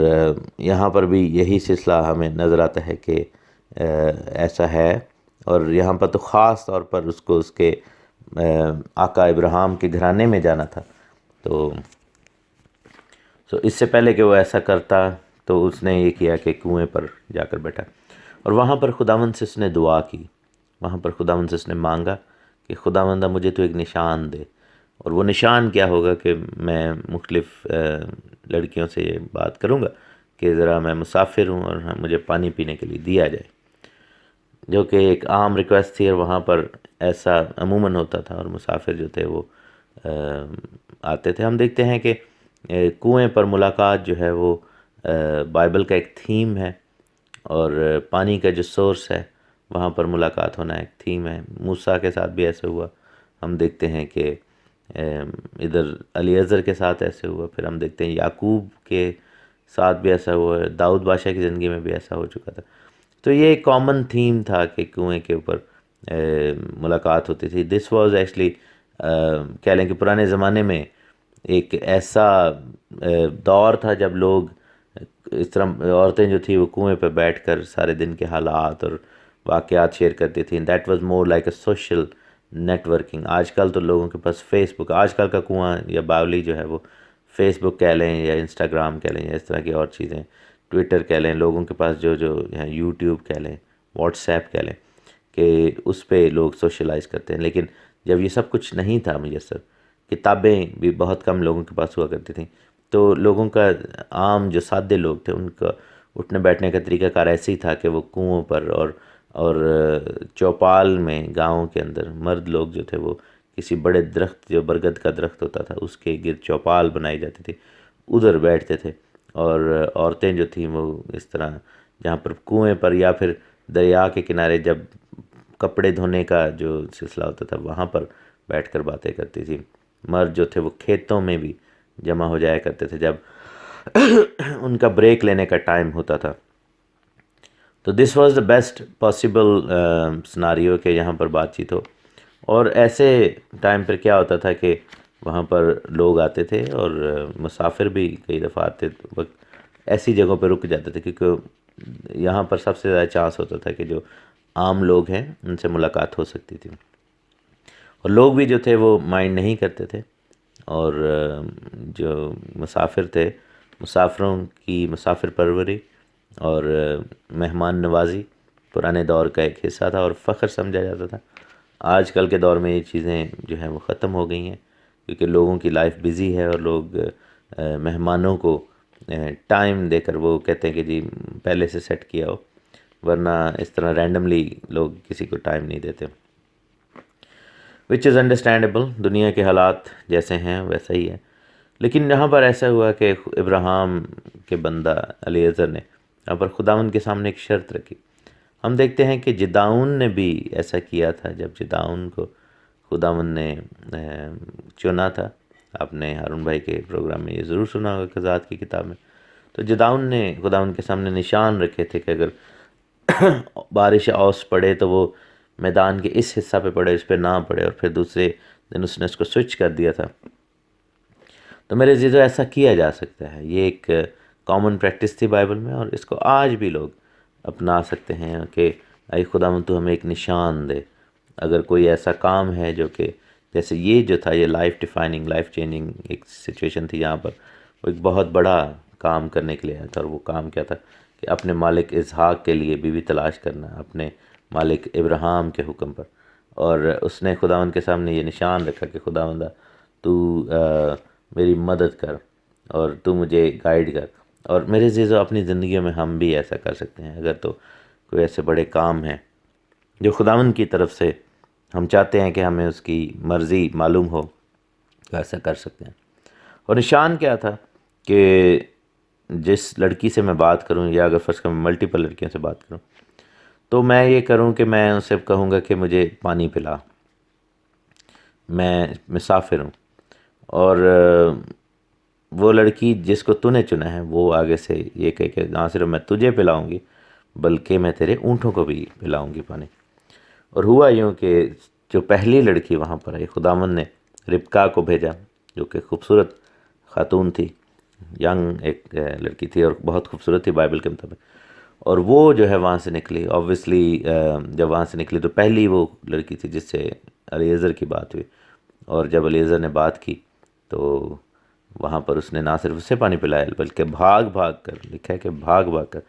یہاں پر بھی یہی سلسلہ ہمیں نظر آتا ہے کہ ایسا ہے. اور یہاں پر تو خاص طور پر اس کو اس کے آقا ابراہیم کے گھرانے میں جانا تھا. تو اس سے پہلے کہ وہ ایسا کرتا تو اس نے یہ کیا کہ کنویں پر جا کر بیٹھا، اور وہاں پر خداوند سے اس نے دعا کی، وہاں پر خداوند سے اس نے مانگا کہ خداوندہ مجھے تو ایک نشان دے. اور وہ نشان کیا ہوگا کہ میں مختلف لڑکیوں سے یہ بات کروں گا کہ ذرا میں مسافر ہوں اور مجھے پانی پینے کے لیے دیا جائے، جو کہ ایک عام ریکویسٹ تھی. اور وہاں پر ایسا عموماً ہوتا تھا، اور مسافر جو تھے وہ آتے تھے. ہم دیکھتے ہیں کہ کنویں پر ملاقات جو ہے وہ بائبل کا ایک تھیم ہے، اور پانی کا جو سورس ہے وہاں پر ملاقات ہونا ایک تھیم ہے. موسیٰ کے ساتھ بھی ایسے ہوا. ہم دیکھتے ہیں کہ ادھر الیعزر کے ساتھ ایسے ہوا. پھر ہم دیکھتے ہیں یعقوب کے ساتھ بھی ایسا ہوا ہے، داؤد بادشاہ کی زندگی میں بھی ایسا ہو چکا تھا. تو یہ ایک کامن تھیم تھا کہ کنویں کے اوپر ملاقات ہوتی تھی. دس واز ایکچولی کہہ لیں کہ پرانے زمانے میں ایک ایسا دور تھا جب لوگ اس طرح عورتیں جو تھی وہ کنویں پہ بیٹھ کر سارے دن کے حالات اور واقعات شیئر کرتی تھیں. That was more like a social networking. آج کل تو لوگوں کے پاس فیس بک، آج کل کا کنواں یا باولی جو ہے وہ فیس بک کہہ لیں یا انسٹاگرام کہہ لیں یا اس طرح کی اور چیزیں، ٹویٹر کہہ لیں، لوگوں کے پاس جو یوٹیوب کہہ لیں، واٹس ایپ کہہ لیں، کہ اس پہ لوگ سوشلائز کرتے ہیں. لیکن جب یہ سب کچھ نہیں تھا میسر، کتابیں بھی بہت کم لوگوں کے پاس ہوا کرتی تھیں، تو لوگوں کا عام جو سادے لوگ تھے ان کا اٹھنے بیٹھنے کا طریقہ کار ایسے ہی تھا کہ وہ کنووں پر اور چوپال میں گاؤں کے اندر مرد لوگ جو تھے وہ کسی بڑے درخت، جو برگد کا درخت ہوتا تھا، اس کے گرد چوپال بنائی جاتی تھی، ادھر بیٹھتے تھے. اور عورتیں جو تھیں وہ اس طرح جہاں پر کنویں پر یا پھر دریا کے کنارے جب کپڑے دھونے کا جو سلسلہ ہوتا تھا وہاں پر بیٹھ کر باتیں کرتی تھی. مرد جو تھے وہ کھیتوں میں بھی جمع ہو جایا کرتے تھے جب ان کا بریک لینے کا ٹائم ہوتا تھا. تو this was the best possible scenario کہ یہاں پر بات چیت ہو. اور ایسے ٹائم پر کیا ہوتا تھا کہ وہاں پر لوگ آتے تھے، اور مسافر بھی کئی دفعہ آتے وقت ایسی جگہوں پہ رک جاتے تھے، کیونکہ یہاں پر سب سے زیادہ چانس ہوتا تھا کہ جو عام لوگ ہیں ان سے ملاقات ہو سکتی تھی. اور لوگ بھی جو تھے وہ مائنڈ نہیں کرتے تھے، اور جو مسافر تھے مسافروں کی مسافر پروری اور مہمان نوازی پرانے دور کا ایک حصہ تھا اور فخر سمجھا جاتا تھا. آج کل کے دور میں یہ چیزیں جو ہیں وہ ختم ہو گئی ہیں، کیونکہ لوگوں کی لائف بزی ہے، اور لوگ مہمانوں کو ٹائم دے کر وہ کہتے ہیں کہ جی پہلے سے سیٹ کیا ہو، ورنہ اس طرح رینڈملی لوگ کسی کو ٹائم نہیں دیتے. وچ از انڈرسٹینڈیبل، دنیا کے حالات جیسے ہیں ویسا ہی ہے. لیکن یہاں پر ایسا ہوا کہ ابراہیم کے بندہ الیعزر نے یہاں پر خداوند کے سامنے ایک شرط رکھی. ہم دیکھتے ہیں کہ جداؤن نے بھی ایسا کیا تھا. جب جداؤن کو خداوند نے چنا تھا، آپ نے ہارون بھائی کے پروگرام میں یہ ضرور سنا ہوگا قضات کی کتاب میں، تو جداؤن نے خداوند کے سامنے نشان رکھے تھے کہ اگر بارش اوس پڑے تو وہ میدان کے اس حصہ پہ پڑے، اس پہ نہ پڑے، اور پھر دوسرے دن اس نے اس کو سوئچ کر دیا تھا. تو میرے عزیزو ایسا کیا جا سکتا ہے. یہ ایک کامن پریکٹس تھی بائبل میں، اور اس کو آج بھی لوگ اپنا سکتے ہیں کہ اے خداوند تو ہمیں ایک نشان دے. اگر کوئی ایسا کام ہے جو کہ جیسے یہ جو تھا، یہ لائف ڈیفائننگ، لائف چینجنگ ایک سچویشن تھی، یہاں پر وہ ایک بہت بڑا کام کرنے کے لیے آیا تھا. اور وہ کام کیا تھا کہ اپنے مالک اسحاق کے لیے بیوی تلاش کرنا، اپنے مالک ابراہیم کے حکم پر. اور اس نے خداوند کے سامنے یہ نشان رکھا کہ خداوندہ تو میری مدد کر اور تو مجھے گائیڈ کر. اور میرے عزیزو اپنی زندگیوں میں ہم بھی ایسا کر سکتے ہیں، اگر تو کوئی ایسے بڑے کام ہیں جو خداوند کی طرف سے ہم چاہتے ہیں کہ ہمیں اس کی مرضی معلوم ہو، تو ایسا کر سکتے ہیں۔ اور نشان کیا تھا کہ جس لڑکی سے میں بات کروں، یا اگر فرض کروں میں ملٹیپل لڑکیوں سے بات کروں، تو میں یہ کروں کہ میں ان سے کہوں گا کہ مجھے پانی پلا، میں مسافر ہوں، اور وہ لڑکی جس کو تو نے چنا ہے وہ آگے سے یہ کہے کہ نہ صرف میں تجھے پلاؤں گی بلکہ میں تیرے اونٹوں کو بھی پلاؤں گی پانی۔ اور ہوا یوں کہ جو پہلی لڑکی وہاں پر آئی، خداوند نے ربکا کو بھیجا، جو کہ خوبصورت خاتون تھی، ینگ ایک لڑکی تھی اور بہت خوبصورت تھی بائبل کے مطابق، اور وہ جو ہے وہاں سے نکلی۔ اوبویسلی جب وہاں سے نکلی تو پہلی وہ لڑکی تھی جس سے الیعزر کی بات ہوئی، اور جب الیعزر نے بات کی تو وہاں پر اس نے نہ صرف اسے پانی پلایا بلکہ بھاگ بھاگ کر، لکھا ہے کہ بھاگ بھاگ کر،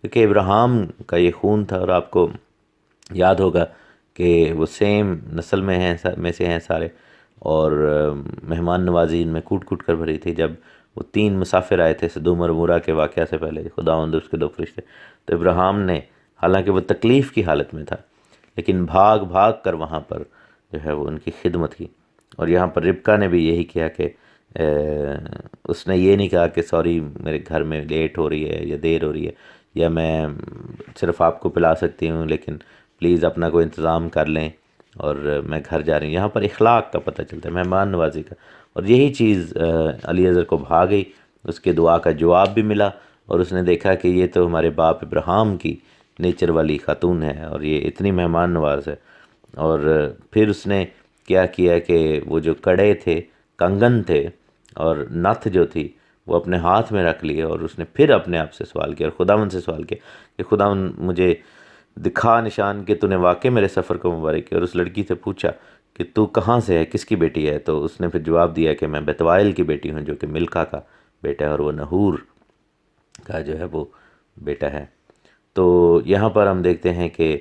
کیونکہ ابراہیم کا یہ خون تھا، اور آپ کو یاد ہوگا کہ وہ سیم نسل میں سے ہیں سارے، اور مہمان نوازی ان میں کوٹ کوٹ کر بھری تھی۔ جب وہ 3 مسافر آئے تھے سدوم اور عمورہ کے واقعہ سے پہلے، خداوند اس کے 2 فرشتے، تو ابراہیم نے، حالانکہ وہ تکلیف کی حالت میں تھا، لیکن بھاگ بھاگ کر وہاں پر جو ہے وہ ان کی خدمت کی۔ اور یہاں پر ربکا نے بھی یہی کیا کہ اس نے یہ نہیں کہا کہ سوری میرے گھر میں لیٹ ہو رہی ہے یا دیر ہو رہی ہے، یا میں صرف آپ کو پلا سکتی ہوں لیکن پلیز اپنا کوئی انتظام کر لیں اور میں گھر جا رہی ہوں۔ یہاں پر اخلاق کا پتہ چلتا ہے، مہمان نوازی کا، اور یہی چیز الیعزر کو بھا گئی، اس کے دعا کا جواب بھی ملا، اور اس نے دیکھا کہ یہ تو ہمارے باپ ابراہیم کی نیچر والی خاتون ہے اور یہ اتنی مہمان نواز ہے۔ اور پھر اس نے کیا کیا کہ وہ جو کڑے تھے، کنگن تھے اور نتھ جو تھی، وہ اپنے ہاتھ میں رکھ لیے، اور اس نے پھر اپنے آپ سے سوال کیا اور خداوند سے سوال کیا کہ خداوند مجھے دکھا نشان کہ تو نے واقعی میرے سفر کو مبارک کیا۔ اور اس لڑکی سے پوچھا کہ تو کہاں سے ہے، کس کی بیٹی ہے؟ تو اس نے پھر جواب دیا کہ میں بیتوائل کی بیٹی ہوں، جو کہ ملکا کا بیٹا ہے اور وہ نحور کا جو ہے وہ بیٹا ہے۔ تو یہاں پر ہم دیکھتے ہیں کہ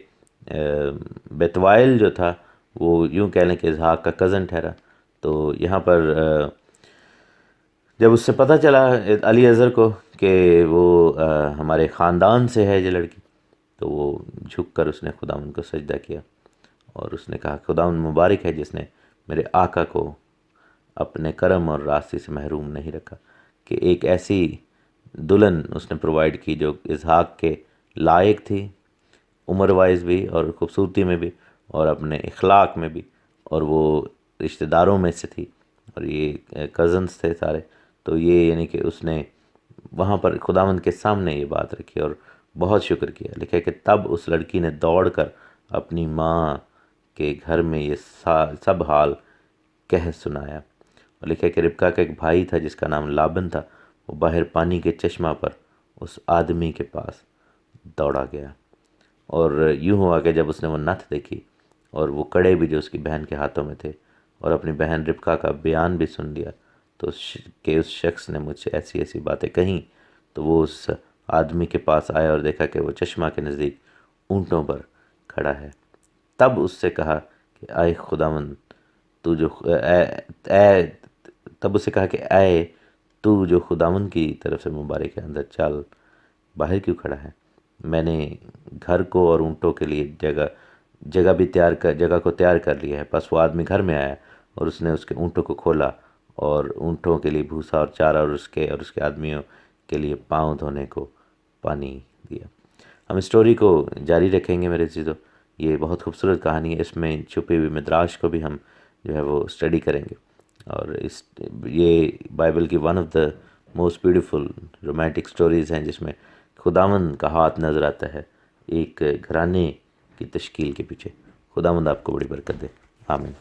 بیتوائل جو تھا وہ یوں کہہ لیں کہ اسحاق کا کزن ٹھہرا۔ تو یہاں پر جب اس سے پتہ چلا الیعزر کو کہ وہ ہمارے خاندان سے ہے یہ لڑکی، تو وہ جھک کر اس نے خداوند کو سجدہ کیا، اور اس نے کہا خداوند مبارک ہے جس نے میرے آقا کو اپنے کرم اور راستے سے محروم نہیں رکھا، کہ ایک ایسی دلہن اس نے پرووائڈ کی جو اسحاق کے لائق تھی، عمر وائز بھی اور خوبصورتی میں بھی اور اپنے اخلاق میں بھی، اور وہ رشتہ داروں میں سے تھی، اور یہ کزنس تھے سارے۔ تو یہ یعنی کہ اس نے وہاں پر خداوند کے سامنے یہ بات رکھی اور بہت شکر کیا۔ لکھا کہ تب اس لڑکی نے دوڑ کر اپنی ماں کے گھر میں یہ سب حال کہہ سنایا۔ اور لکھا کہ ربکا کا ایک بھائی تھا جس کا نام لابن تھا، وہ باہر پانی کے چشمہ پر اس آدمی کے پاس دوڑا گیا، اور یوں ہوا کہ جب اس نے وہ نتھ دیکھی اور وہ کڑے بھی جو اس کی بہن کے ہاتھوں میں تھے، اور اپنی بہن ربکا کا بیان بھی سن لیا، تو کہ اس شخص نے مجھ سے ایسی ایسی باتیں کہیں، تو وہ اس آدمی کے پاس آیا اور دیکھا کہ وہ چشمہ کے نزدیک اونٹوں پر کھڑا ہے۔ تب اس سے کہا کہ اے خداوند تو جو تب اسے کہا کہ اے تو جو خداوند کی طرف سے مبارک ہے، اندر چل، باہر کیوں کھڑا ہے؟ میں نے گھر کو اور اونٹوں کے لیے جگہ کو تیار کر لیا ہے۔ پس وہ آدمی گھر میں آیا اور اس نے اس کے اونٹوں کو کھولا اور اونٹوں کے لیے بھوسا اور چارہ اور اس کے آدمیوں کے لیے پاؤں دھونے کو پانی دیا۔ ہم اسٹوری کو جاری رکھیں گے میرے عزیزو، یہ بہت خوبصورت کہانی ہے، اس میں چھپی ہوئی مدراج کو بھی ہم جو ہے وہ اسٹڈی کریں گے، اور یہ بائبل کی one of the most beautiful romantic stories ہیں جس میں خداوند کا ہاتھ نظر آتا ہے ایک گھرانے کی تشکیل کے پیچھے۔ خداوند آپ کو بڑی برکت دے، آمین۔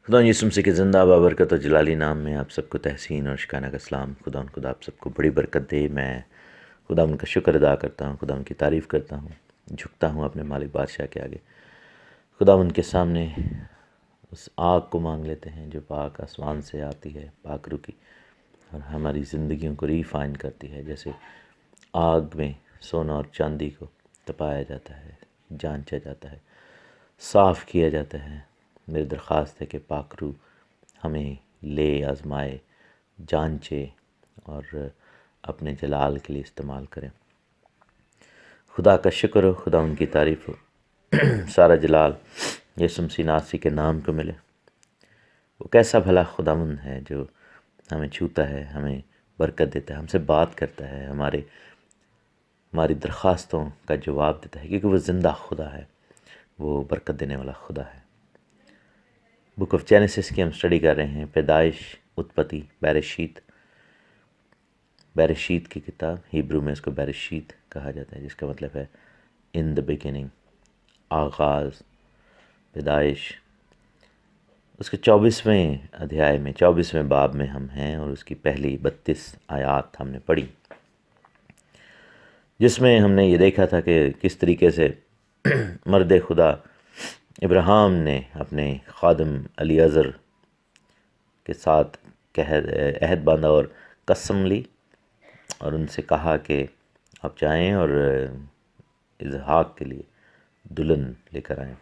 خدا یسوع مسیح کے زندہ بابرکت اور جلالی نام میں آپ سب کو تحسین اور شکرانہ کا سلام۔ خدا آپ سب کو بڑی برکت دے۔ میں خدا ان کا شکر ادا کرتا ہوں، خدا ان کی تعریف کرتا ہوں، جھکتا ہوں اپنے مالک بادشاہ کے آگے، خدا ان کے سامنے اس آگ کو مانگ لیتے ہیں جو پاک آسمان سے آتی ہے، پاک روح کی، اور ہماری زندگیوں کو ریفائن کرتی ہے، جیسے آگ میں سونا اور چاندی کو تپایا جاتا ہے، جانچا جاتا ہے، صاف کیا جاتا ہے۔ میری درخواست ہے کہ پاک روح ہمیں لے آزمائے، جانچے، اور اپنے جلال کے لیے استعمال کریں۔ خدا کا شکر ہو، خدا ان کی تعریف ہو، سارا جلال یسوع مسیح ناصری کے نام کو ملے۔ وہ کیسا بھلا خداوند ہے جو ہمیں چھوتا ہے، ہمیں برکت دیتا ہے، ہم سے بات کرتا ہے، ہماری درخواستوں کا جواب دیتا ہے، کیونکہ وہ زندہ خدا ہے، وہ برکت دینے والا خدا ہے۔ بک آف جینیسس کی ہم اسٹڈی کر رہے ہیں، پیدائش، اتپتی، بیرشیت کی کتاب، ہیبرو میں اس کو بیرشیت کہا جاتا ہے، جس کا مطلب ہے ان دا بگننگ، آغاز، پیدائش۔ اس کے 24ویں ادھیائے میں، 24ویں باب میں ہم ہیں، اور اس کی پہلی 32 آیات ہم نے پڑھی، جس میں ہم نے یہ دیکھا تھا کہ کس طریقے سے مرد خدا ابراہیم نے اپنے خادم الیعزر کے ساتھ عہد باندھا اور قسم لی، اور ان سے کہا کہ آپ جائیں اور اسحاق کے لیے دلہن لے کر آئیں۔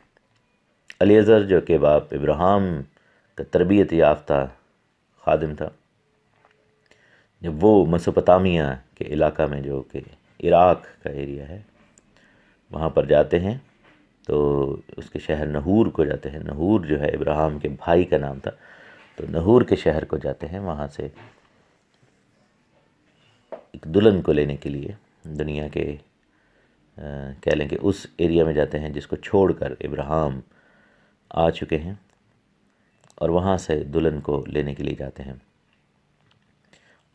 الیعزر جو کہ باپ ابراہیم کا تربیت یافتہ خادم تھا، جب وہ مسوپتامیہ کے علاقہ میں، جو کہ عراق کا ایریا ہے، وہاں پر جاتے ہیں، تو اس کے شہر نحور کو جاتے ہیں۔ نحور جو ہے ابراہیم کے بھائی کا نام تھا، تو نحور کے شہر کو جاتے ہیں، وہاں سے ایک دلہن کو لینے کے لیے دنیا کے کہہ لیں کہ اس ایریا میں جاتے ہیں جس کو چھوڑ کر ابراہیم آ چکے ہیں، اور وہاں سے دلہن کو لینے کے لیے جاتے ہیں۔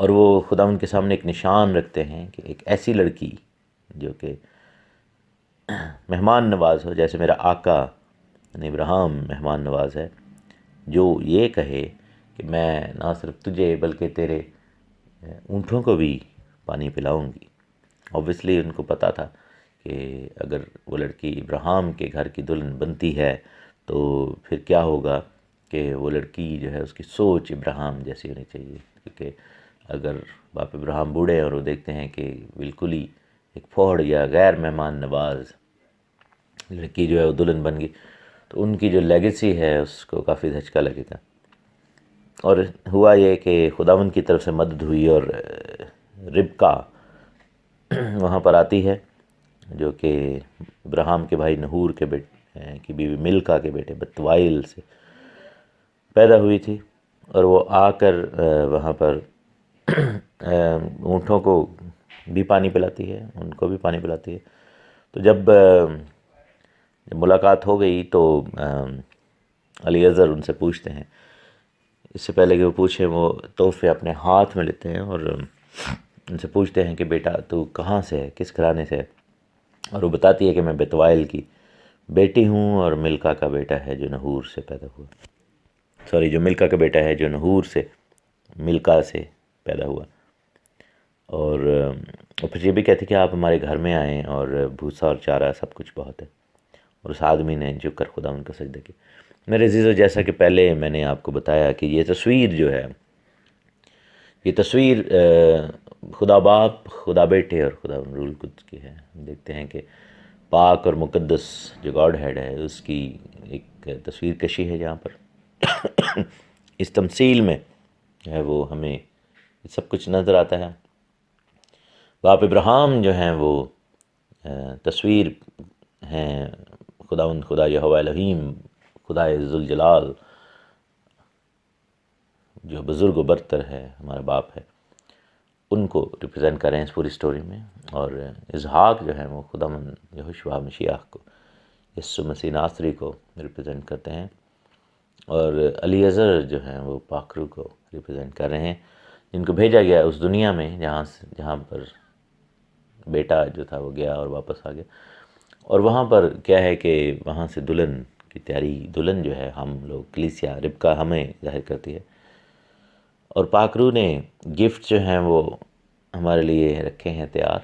اور وہ خدا ان کے سامنے ایک نشان رکھتے ہیں کہ ایک ایسی لڑکی جو کہ مہمان نواز ہو، جیسے میرا آقا یعنی ابراہیم مہمان نواز ہے، جو یہ کہے کہ میں نہ صرف تجھے بلکہ تیرے اونٹوں کو بھی پانی پلاؤں گی۔ اوبویسلی ان کو پتہ تھا کہ اگر وہ لڑکی ابراہیم کے گھر کی دلہن بنتی ہے تو پھر کیا ہوگا، کہ وہ لڑکی جو ہے اس کی سوچ ابراہیم جیسی ہونی چاہیے، کیونکہ اگر باپ ابراہیم بوڑھے اور وہ دیکھتے ہیں کہ بالکل ہی ایک پھوڑ یا غیر مہمان نواز لڑکی جو ہے وہ دلہن بن گئی، تو ان کی جو لیگیسی ہے اس کو کافی دھچکا لگے گا۔ اور ہوا یہ کہ خداوند کی طرف سے مدد ہوئی، اور ربکا وہاں پر آتی ہے، جو کہ ابراہیم کے بھائی نحور کے کی بیوی ملکا کے بیٹے بتوائل سے پیدا ہوئی تھی، اور وہ آ کر وہاں پر اونٹوں کو بھی پانی پلاتی ہے، ان کو بھی پانی پلاتی ہے۔ تو جب ملاقات ہو گئی تو الیعزر ان سے پوچھتے ہیں، اس سے پہلے کہ وہ پوچھیں، وہ تحفے اپنے ہاتھ میں لیتے ہیں اور ان سے پوچھتے ہیں کہ بیٹا تو کہاں سے ہے، کس گھرانے سے ہے؟ اور وہ بتاتی ہے کہ میں بتوائل کی بیٹی ہوں، اور ملکا کا بیٹا ہے جو نحور سے پیدا ہوا، جو ملکا کا بیٹا ہے جو نحور سے ملکا سے پیدا ہوا۔ اور پھر یہ بھی کہتے کہ آپ ہمارے گھر میں آئیں، اور بھوسا اور چارہ سب کچھ بہت ہے۔ اور اس آدمی نے جھک کر خدا ان کا سجدہ کیا۔ میرے عزیزو، جیسا کہ پہلے میں نے آپ کو بتایا کہ یہ تصویر جو ہے، یہ تصویر خدا باپ، خدا بیٹے اور خدا روح القدس کی ہے۔ ہم دیکھتے ہیں کہ پاک اور مقدس جو گاڈ ہیڈ ہے، اس کی ایک تصویر کشی ہے جہاں پر اس تمثیل میں جو ہے وہ ہمیں سب کچھ نظر آتا ہے۔ باپ ابراہیم جو ہیں وہ تصویر ہیں خدا یہوہ الہیم، خدا ذوالجلال، جو بزرگ و برتر ہے، ہمارا باپ ہے، ان کو ریپرزینٹ کر رہے ہیں اس پوری سٹوری میں۔ اور اسحاق جو ہیں وہ خداوند یہوشع مسیح کو، یسوع مسیح ناصری کو ریپرزینٹ کرتے ہیں، اور الیعزر جو ہیں وہ پاکرو کو ریپرزینٹ کر رہے ہیں، جن کو بھیجا گیا اس دنیا میں جہاں پر بیٹا جو تھا وہ گیا اور واپس آ گیا۔ اور وہاں پر کیا ہے کہ وہاں سے دلہن کی تیاری، دلہن جو ہے ہم لوگ کلیسیا ربکا ہمیں ظاہر کرتی ہے، اور پاکرو نے گفٹ جو ہیں وہ ہمارے لیے رکھے ہیں تیار۔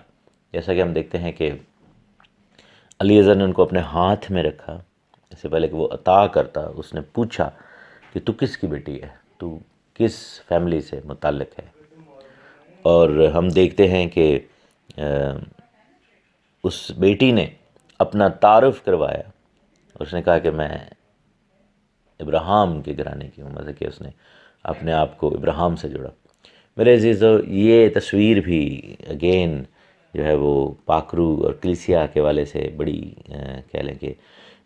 جیسا کہ ہم دیکھتے ہیں کہ الیعزر نے ان کو اپنے ہاتھ میں رکھا، اس سے پہلے کہ وہ عطا کرتا اس نے پوچھا کہ تو کس کی بیٹی ہے، تو کس فیملی سے متعلق ہے۔ اور ہم دیکھتے ہیں کہ اس بیٹی نے اپنا تعارف کروایا، اس نے کہا کہ میں ابراہیم کے گھرانے کی ہوں، مطلب کہ اس نے اپنے آپ کو ابراہیم سے جوڑا۔ میرے عزیزو، یہ تصویر بھی اگین جو ہے وہ پاکرو اور کلیسیا کے والے سے بڑی کہہ لیں کہ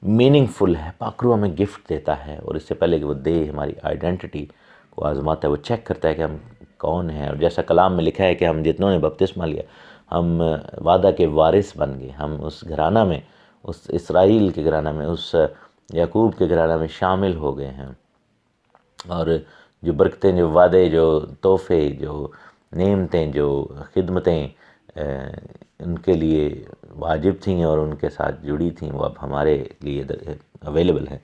میننگ فل ہے۔ پاکرو ہمیں گفٹ دیتا ہے، اور اس سے پہلے کہ وہ دے ہماری آئیڈینٹی کو آزماتا ہے، وہ چیک کرتا ہے کہ ہم کون ہیں، اور جیسا کلام میں لکھا ہے کہ ہم جتنوں نے بپتسمہ لیا ہم وعدہ کے وارث بن گئے، ہم اس گھرانہ میں، اس اسرائیل کے گھرانہ میں، اس یعقوب کے گھرانہ میں شامل ہو گئے ہیں، اور جو برکتیں، جو وعدے، جو تحفے، جو نعمتیں، جو خدمتیں ان کے لیے واجب تھیں اور ان کے ساتھ جڑی تھیں، وہ اب ہمارے لیے اویلیبل ہیں۔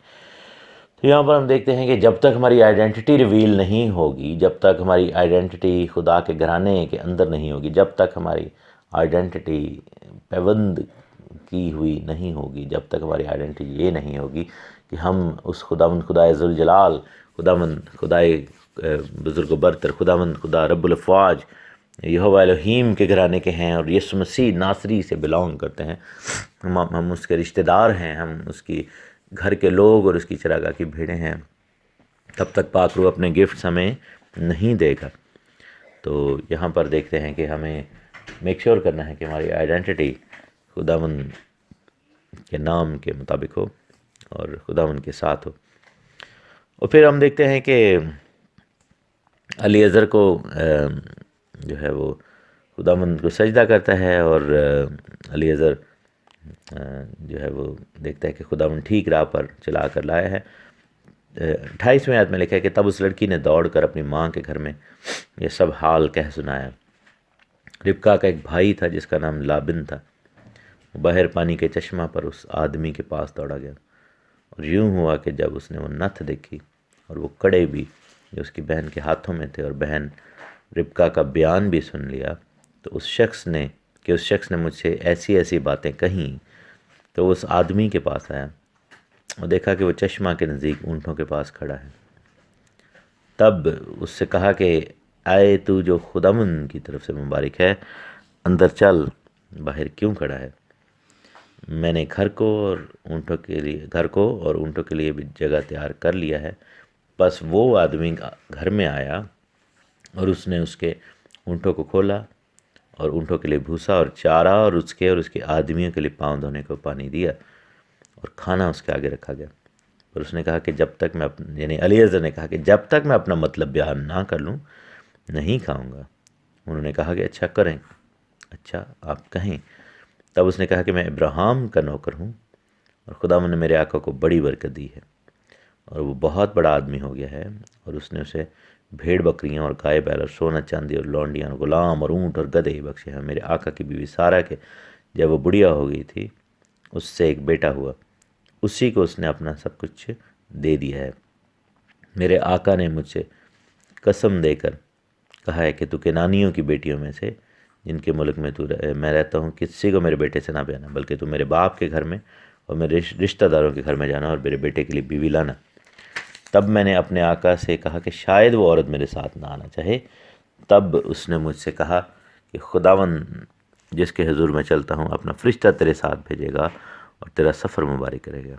تو یہاں پر ہم دیکھتے ہیں کہ جب تک ہماری آئیڈینٹی ریویل نہیں ہوگی، جب تک ہماری آئیڈینٹی خدا کے گھرانے کے اندر نہیں ہوگی، جب تک ہماری آئیڈینٹی پیوند کی ہوئی نہیں ہوگی، جب تک ہماری آئیڈینٹی یہ نہیں ہوگی کہ ہم اس خدائے ذوالجلال، خدائے بزرگ و برتر، خدا رب الافواج، یہوہ الہیم کے گھرانے کے ہیں، اور یسوع مسیح ناصری سے بلانگ کرتے ہیں، ہم اس کے رشتہ دار ہیں، ہم اس کی گھر کے لوگ اور اس کی چراگاہ کی بھیڑیں ہیں، تب تک پاکرو اپنے گفٹس ہمیں نہیں دے گا۔ تو یہاں پر دیکھتے ہیں کہ ہمیں میک شور کرنا ہے کہ ہماری آئیڈینٹی خداوند کے نام کے مطابق ہو اور خداوند کے ساتھ ہو۔ اور پھر ہم دیکھتے ہیں کہ الیعزر کو جو ہے وہ خداوند کو سجدہ کرتا ہے، اور الیعزر جو ہے وہ دیکھتا ہے کہ خداوند ٹھیک راہ پر چلا کر لایا ہے۔ 28ویں آیت میں لکھا ہے کہ تب اس لڑکی نے دوڑ کر اپنی ماں کے گھر میں یہ سب حال کہہ سنایا۔ ربکا کا ایک بھائی تھا جس کا نام لابن تھا، وہ باہر پانی کے چشمہ پر اس آدمی کے پاس دوڑا گیا، اور یوں ہوا کہ جب اس نے وہ نتھ دیکھی اور وہ کڑے بھی جو اس کی بہن کے ہاتھوں میں تھے، اور بہن ربکا کا بیان بھی سن لیا، تو اس شخص نے مجھ سے ایسی ایسی باتیں کہیں، تو وہ اس آدمی کے پاس آیا اور دیکھا کہ وہ چشمہ کے نزدیک اونٹوں کے پاس کھڑا ہے۔ تب اس سے کہا کہ آئے تو جو خداوند کی طرف سے مبارک ہے، اندر چل، باہر کیوں کھڑا ہے؟ میں نے گھر کو اور اونٹوں کے لیے بھی جگہ تیار کر لیا ہے۔ بس وہ آدمی گھر میں آیا اور اس نے اس کے اونٹوں کو کھولا اور اونٹوں کے لیے بھوسا اور چارہ، اور اس کے آدمیوں کے لیے پاؤں دھونے کو پانی دیا، اور کھانا اس کے آگے رکھا گیا۔ اور اس نے کہا کہ جب تک میں یعنی الیعزر نے کہا کہ جب تک میں اپنا مطلب بیان نہ کر لوں نہیں کھاؤں گا۔ انہوں نے کہا کہ اچھا کریں، اچھا آپ کہیں۔ تب اس نے کہا کہ میں ابراہیم کا نوکر ہوں، اور خداوند نے میرے آقا کو بڑی برکت دی ہے، اور وہ بہت بڑا آدمی ہو گیا ہے، اور اس نے اسے بھیڑ بکریاں اور گائے بیل اور سونا چاندی اور لونڈیاں اور غلام اور اونٹ اور گدھے بخشے ہیں۔ میرے آقا کی بیوی سارہ کے جب وہ بڑھیا ہو گئی تھی، اس سے ایک بیٹا ہوا، اسی کو اس نے اپنا سب کچھ دے دیا ہے۔ میرے آقا نے مجھ سے قسم دے کر کہا ہے کہ تو کنانیوں کی بیٹیوں میں سے جن کے ملک میں میں رہتا ہوں کسی کو میرے بیٹے سے نہ بیانا، بلکہ تو میرے باپ کے گھر میں اور میرے رشتہ داروں کے گھر میں جانا اور میرے بیٹے کے لیے بیوی لانا۔ تب میں نے اپنے آقا سے کہا کہ شاید وہ عورت میرے ساتھ نہ آنا چاہے۔ تب اس نے مجھ سے کہا کہ خداوند جس کے حضور میں چلتا ہوں اپنا فرشتہ تیرے ساتھ بھیجے گا اور تیرا سفر مبارک کرے گا۔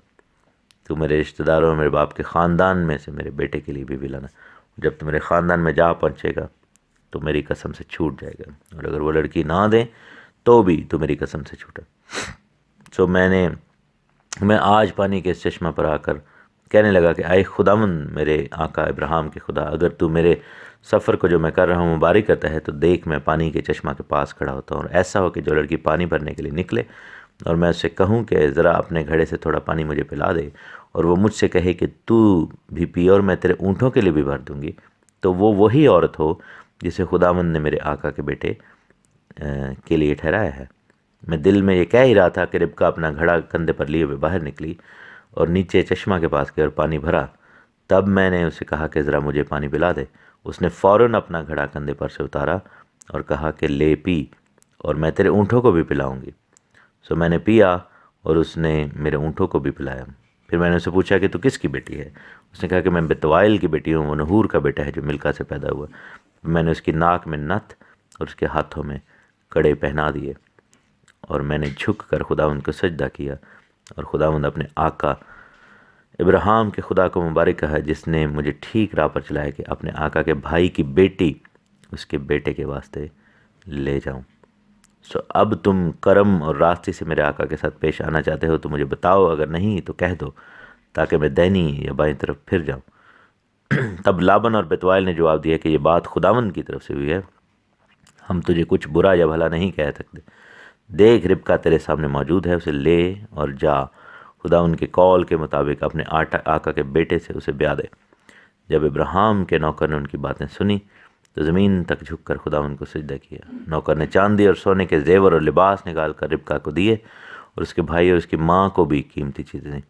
تو میرے رشتہ داروں اور میرے باپ کے خاندان میں سے میرے بیٹے کے لیے بیوی لانا۔ جب تو میرے خاندان میں جا پہنچے گا تو میری قسم سے چھوٹ جائے گا، اور اگر وہ لڑکی نہ دیں تو بھی تو میری قسم سے چھوٹا۔ سو میں آج پانی کے اس چشمہ پر آ کر کہنے لگا کہ اے خداوند میرے آقا ابراہیم کے خدا، اگر تو میرے سفر کو جو میں کر رہا ہوں مبارک کرتا ہے تو دیکھ میں پانی کے چشمہ کے پاس کھڑا ہوتا ہوں، اور ایسا ہو کہ جو لڑکی پانی بھرنے کے لیے نکلے اور میں اس سے کہوں کہ ذرا اپنے گھڑے سے تھوڑا پانی مجھے پلا دے، اور وہ مجھ سے کہے کہ تو بھی پی اور میں تیرے اونٹوں کے لیے بھی بھر دوں گی، تو وہ وہی عورت ہو جسے خداوند نے میرے آقا کے بیٹے کے لیے ٹھہرایا ہے۔ میں دل میں یہ کہہ ہی رہا تھا کہ ربکا اپنا گھڑا کندھے پر لیے ہوئے باہر نکلی اور نیچے چشمہ کے پاس گئی اور پانی بھرا۔ تب میں نے اسے کہا کہ ذرا مجھے پانی پلا دے۔ اس نے فوراً اپنا گھڑا کندھے پر سے اتارا اور کہا کہ لے پی، اور میں تیرے اونٹوں کو بھی پلاؤں گی۔ سو میں نے پیا اور اس نے میرے اونٹوں کو بھی پلایا۔ پھر میں نے اسے پوچھا کہ تو کس کی بیٹی ہے؟ اس نے کہا کہ میں بتوائل کی بیٹی ہوں، وہ نحور کا بیٹا ہے جو ملکا سے پیدا ہوا۔ میں نے اس کی ناک میں نتھ اور اس کے ہاتھوں میں کڑے پہنا دیے، اور میں نے جھک کر خداوند کو سجدہ کیا، اور خداوند اپنے آقا ابراہیم کے خدا کو مبارک کہا جس نے مجھے ٹھیک راہ پر چلایا کہ اپنے آقا کے بھائی کی بیٹی اس کے بیٹے کے واسطے لے جاؤں۔ سو اب تم کرم اور راستی سے میرے آقا کے ساتھ پیش آنا چاہتے ہو تو مجھے بتاؤ، اگر نہیں تو کہہ دو تاکہ میں دینی یا بائیں طرف پھر جاؤں۔ تب لابن اور بتوائل نے جواب دیا کہ یہ بات خداوند کی طرف سے ہوئی ہے، ہم تجھے کچھ برا یا بھلا نہیں کہہ سکتے۔ دیکھ ربکا تیرے سامنے موجود ہے، اسے لے اور جا، خداوند کے قول کے مطابق اپنے آقا کے بیٹے سے اسے بیاہ دے۔ جب ابراہیم کے نوکر نے ان کی باتیں سنی تو زمین تک جھک کر خداوند کو سجدہ کیا۔ نوکر نے چاندی اور سونے کے زیور اور لباس نکال کر ربکا کو دیے، اور اس کے بھائی اور اس کی ماں کو بھی قیمتی چیزیں دیں،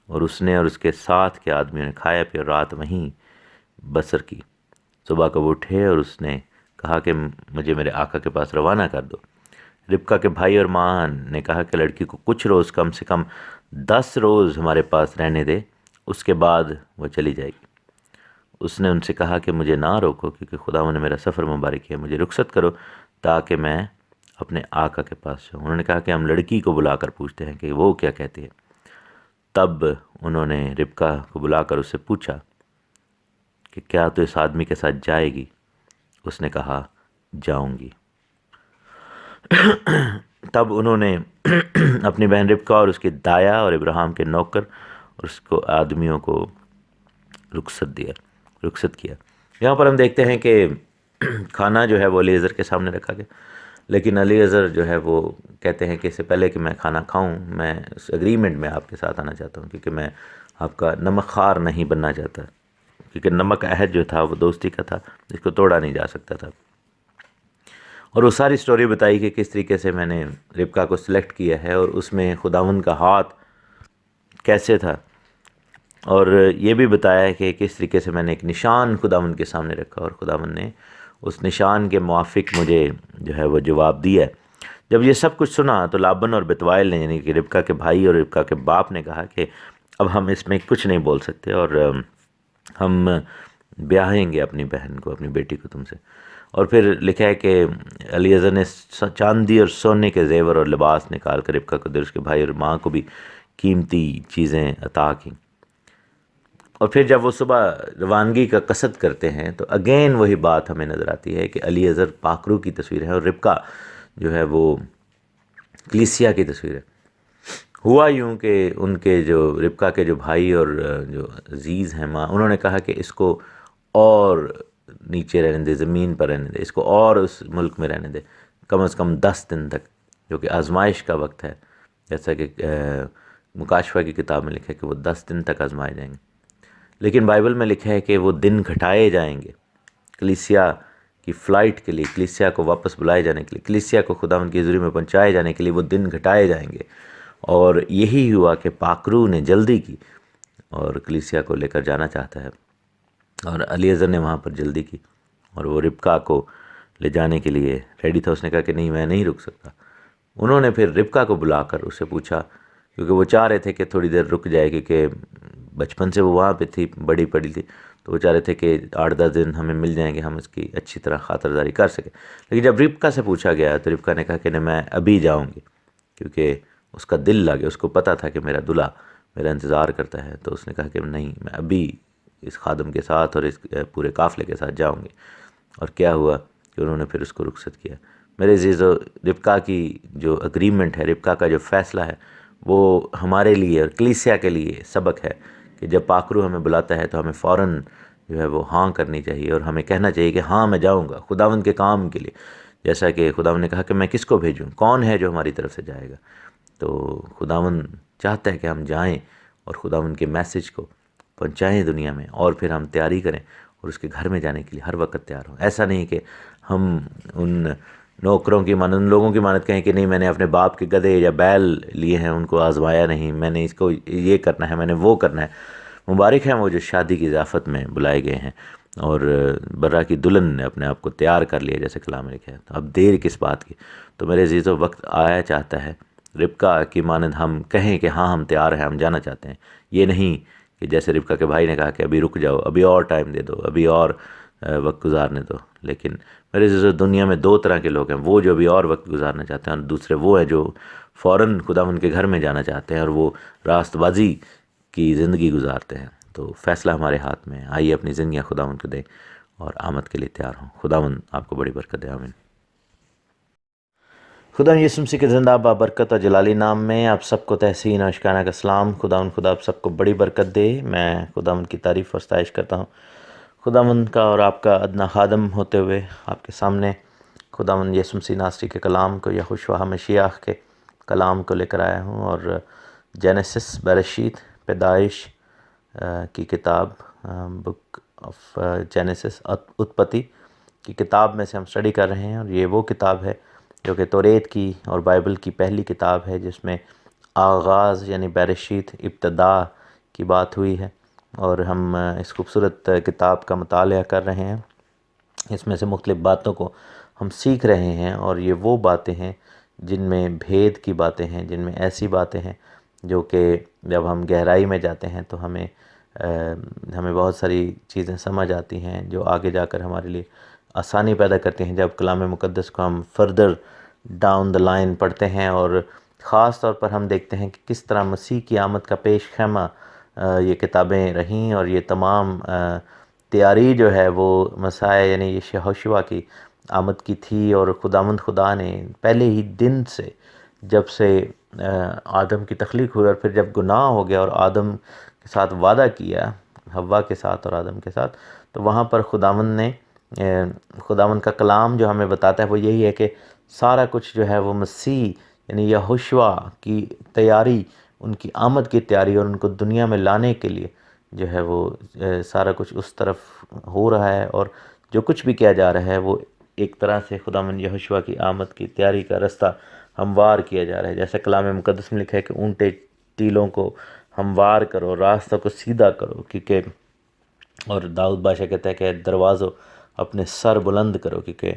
اور اس نے اور اس کے ساتھ کے آدمیوں نے کھایا پیا اور رات وہیں بسر کی۔ صبح کو وہ اٹھے اور اس نے کہا کہ مجھے میرے آقا کے پاس روانہ کر دو۔ ربکا کے بھائی اور ماں نے کہا کہ لڑکی کو کچھ روز، کم سے کم 10 روز ہمارے پاس رہنے دے، اس کے بعد وہ چلی جائے گی۔ اس نے ان سے کہا کہ مجھے نہ روکو، کیونکہ خدا نے میرا سفر مبارک ہے، مجھے رخصت کرو تاکہ میں اپنے آقا کے پاس جاؤں۔ انہوں نے کہا کہ ہم لڑکی کو بلا کر پوچھتے ہیں کہ وہ کیا کہتی ہے۔ تب انہوں نے ربکا کو بلا کر اس سے پوچھا کہ کیا تو اس آدمی کے ساتھ جائے گی؟ اس نے کہا جاؤں گی۔ تب انہوں نے اپنی بہن ربکا اور اس کی دایا اور ابراہیم کے نوکر اور اس کو آدمیوں کو رخصت کیا۔ یہاں پر ہم دیکھتے ہیں کہ کھانا جو ہے وہ الیعزر کے سامنے رکھا گیا، لیکن الیعزر جو ہے وہ کہتے ہیں کہ اس سے پہلے کہ میں کھانا کھاؤں، میں اس اگریمنٹ میں آپ کے ساتھ آنا چاہتا ہوں، کیونکہ میں آپ کا نمک خوار نہیں بننا چاہتا، کیونکہ نمک عہد جو تھا وہ دوستی کا تھا، جس کو توڑا نہیں جا سکتا تھا۔ اور وہ ساری سٹوری بتائی کہ کس طریقے سے میں نے ربکا کو سلیکٹ کیا ہے، اور اس میں خداوند کا ہاتھ کیسے تھا، اور یہ بھی بتایا کہ کس طریقے سے میں نے ایک نشان خداوند کے سامنے رکھا اور خداوند نے اس نشان کے موافق مجھے جو ہے وہ جواب دیا۔ جب یہ سب کچھ سنا تو لابن اور بتوائل نے، یعنی کہ ربکا کے بھائی اور ربکا کے باپ نے کہا کہ اب ہم اس میں کچھ نہیں بول سکتے، اور ہم بیاہیں گے اپنی بہن کو، اپنی بیٹی کو تم سے۔ اور پھر لکھا ہے کہ الیعزر نے چاندی اور سونے کے زیور اور لباس نکال کر ربکا کو دے، اس کے بھائی اور ماں کو بھی قیمتی چیزیں عطا کیں۔ اور پھر جب وہ صبح روانگی کا قصد کرتے ہیں تو اگین وہی بات ہمیں نظر آتی ہے کہ الیعزر پاکرو کی تصویر ہے اور ربکا جو ہے وہ کلیسیا کی تصویر ہے۔ ہوا یوں کہ ان کے جو ربکا کے جو بھائی اور جو عزیز ہیں ماں، انہوں نے کہا کہ اس کو اور نیچے رہنے دے، زمین پر رہنے دے، اس کو اور اس ملک میں رہنے دے کم از کم 10 دن تک، جو کہ آزمائش کا وقت ہے، جیسا کہ مکاشفہ کی کتاب میں لکھا ہے کہ وہ 10 دن تک آزمائے جائیں گے۔ لیکن بائبل میں لکھا ہے کہ وہ دن گھٹائے جائیں گے کلیسیا کی فلائٹ کے لیے، کلیسیا کو واپس بلائے جانے کے لیے، کلیسیا کو خداوند کی حضوری میں پہنچائے جانے کے لیے وہ دن گھٹائے جائیں گے۔ اور یہی ہوا کہ پاکرو نے جلدی کی اور کلیسیا کو لے کر جانا چاہتا ہے، اور الیعزر نے وہاں پر جلدی کی اور وہ ربکا کو لے جانے کے لیے ریڈی تھا۔ اس نے کہا کہ نہیں، میں نہیں رک سکتا۔ انہوں نے پھر ربکا کو بلا کر اس سے پوچھا، کیونکہ وہ چاہ رہے تھے کہ تھوڑی دیر رک جائے، کیونکہ بچپن سے وہ وہاں پہ تھی، بڑی پڑی تھی، تو وہ چاہ رہے تھے کہ 8-10 دن ہمیں مل جائیں گے، ہم اس کی اچھی طرح خاطرداری کر سکیں۔ لیکن جب ربکا سے پوچھا گیا تو ربکا نے کہا کہ نہیں، میں ابھی جاؤں گی، کیونکہ اس کا دل لگے، اس کو پتہ تھا کہ میرا دلہا میرا انتظار کرتا ہے۔ تو اس نے کہا کہ نہیں، میں ابھی اس خادم کے ساتھ اور اس پورے قافلے کے ساتھ جاؤں گی۔ اور کیا ہوا کہ انہوں نے پھر اس کو رخصت کیا۔ میرے عزیزو، ربکا کی جو اگریمنٹ ہے، ربکا کا جو فیصلہ ہے، وہ ہمارے لیے اور کلیسیا کے لیے سبق ہے کہ جب پاکرو ہمیں بلاتا ہے تو ہمیں فوراً جو ہے وہ ہاں کرنی چاہیے، اور ہمیں کہنا چاہیے کہ ہاں میں جاؤں گا خداوند کے کام کے لیے۔ جیسا کہ خداوند نے کہا کہ میں کس کو بھیجوں، کون ہے جو ہماری طرف سے جائے گا۔ تو خداوند چاہتا ہے کہ ہم جائیں اور خداوند کے میسج کو پہنچائیں دنیا میں، اور پھر ہم تیاری کریں اور اس کے گھر میں جانے کے لیے ہر وقت تیار ہوں۔ ایسا نہیں کہ ہم ان نوکروں کی مانند، ان لوگوں کی مانند کہیں کہ نہیں، میں نے اپنے باپ کے گدھے یا بیل لیے ہیں، ان کو آزمایا نہیں، میں نے اس کو یہ کرنا ہے، میں نے وہ کرنا ہے۔ مبارک ہیں وہ جو شادی کی ضیافت میں بلائے گئے ہیں، اور برا کی دلہن نے اپنے آپ کو تیار کر لیا، جیسے کلام میں لکھا ہے۔ تو اب دیر کس بات کی؟ تو میرے عزیزو، وقت آیا چاہتا ہے ربکا کی مانند ہم کہیں کہ ہاں ہم تیار ہیں، ہم جانا چاہتے ہیں۔ یہ نہیں کہ جیسے ربکا کے بھائی نے کہا کہ ابھی رک جاؤ، ابھی اور ٹائم دے دو، ابھی اور وقت گزارنے دو۔ لیکن میرے عزیزو، دنیا میں 2 طرح کے لوگ ہیں، وہ جو ابھی اور وقت گزارنا چاہتے ہیں، اور دوسرے وہ ہیں جو فوراً خداوند کے گھر میں جانا چاہتے ہیں اور وہ راست بازی کی زندگی گزارتے ہیں۔ تو فیصلہ ہمارے ہاتھ میں ہے۔ آئیے اپنی زندگیاں خداوند کو دیں اور آمد کے لیے تیار ہوں۔ خداوند آپ کو بڑی برکت دے، آمین۔ خدا یسوع مسیح کے زندہ بابرکت اور جلالی نام میں آپ سب کو تحسین اور شکرانہ کا سلام۔ خدا آپ سب کو بڑی برکت دے۔ میں خداوند کی تعریف اور ستائش کرتا ہوں، خداوند کا اور آپ کا ادنا خادم ہوتے ہوئے آپ کے سامنے خداوند یسوع مسیح ناصری کے کلام کو، یہوشوا مسیح کے کلام کو لے کر آیا ہوں، اور جینیسس برشید پیدائش کی کتاب، بک آف جینیسس اتپتی کی کتاب میں سے ہم سٹڈی کر رہے ہیں، اور یہ وہ کتاب ہے جو کہ توریت کی اور بائبل کی پہلی کتاب ہے جس میں آغاز یعنی برشید، ابتدا کی بات ہوئی ہے، اور ہم اس خوبصورت کتاب کا مطالعہ کر رہے ہیں۔ اس میں سے مختلف باتوں کو ہم سیکھ رہے ہیں، اور یہ وہ باتیں ہیں جن میں بھید کی باتیں ہیں، جن میں ایسی باتیں ہیں جو کہ جب ہم گہرائی میں جاتے ہیں تو ہمیں بہت ساری چیزیں سمجھ آتی ہیں جو آگے جا کر ہمارے لیے آسانی پیدا کرتی ہیں جب کلام مقدس کو ہم فردر ڈاؤن دا لائن پڑھتے ہیں۔ اور خاص طور پر ہم دیکھتے ہیں کہ کس طرح مسیح کی آمد کا پیش خیمہ یہ کتابیں رہیں، اور یہ تمام تیاری جو ہے وہ مسیح یعنی یہوشوا کی آمد کی تھی، اور خدا نے پہلے ہی دن سے جب سے آدم کی تخلیق ہوئی اور پھر جب گناہ ہو گیا اور آدم کے ساتھ وعدہ کیا، حوا کے ساتھ اور آدم کے ساتھ، تو وہاں پر خداوند کا کلام جو ہمیں بتاتا ہے وہ یہی ہے کہ سارا کچھ جو ہے وہ مسیح یعنی یہوشوا کی تیاری، ان کی آمد کی تیاری اور ان کو دنیا میں لانے کے لیے جو ہے وہ سارا کچھ اس طرف ہو رہا ہے، اور جو کچھ بھی کیا جا رہا ہے وہ ایک طرح سے خداوند یہوشوا کی آمد کی تیاری کا رستہ ہموار کیا جا رہا ہے۔ جیسے کلام مقدس میں لکھا ہے کہ اونٹے ٹیلوں کو ہموار کرو، راستہ کو سیدھا کرو، کیونکہ اور داؤد بادشاہ کہتا ہے کہ دروازوں اپنے سر بلند کرو، کیونکہ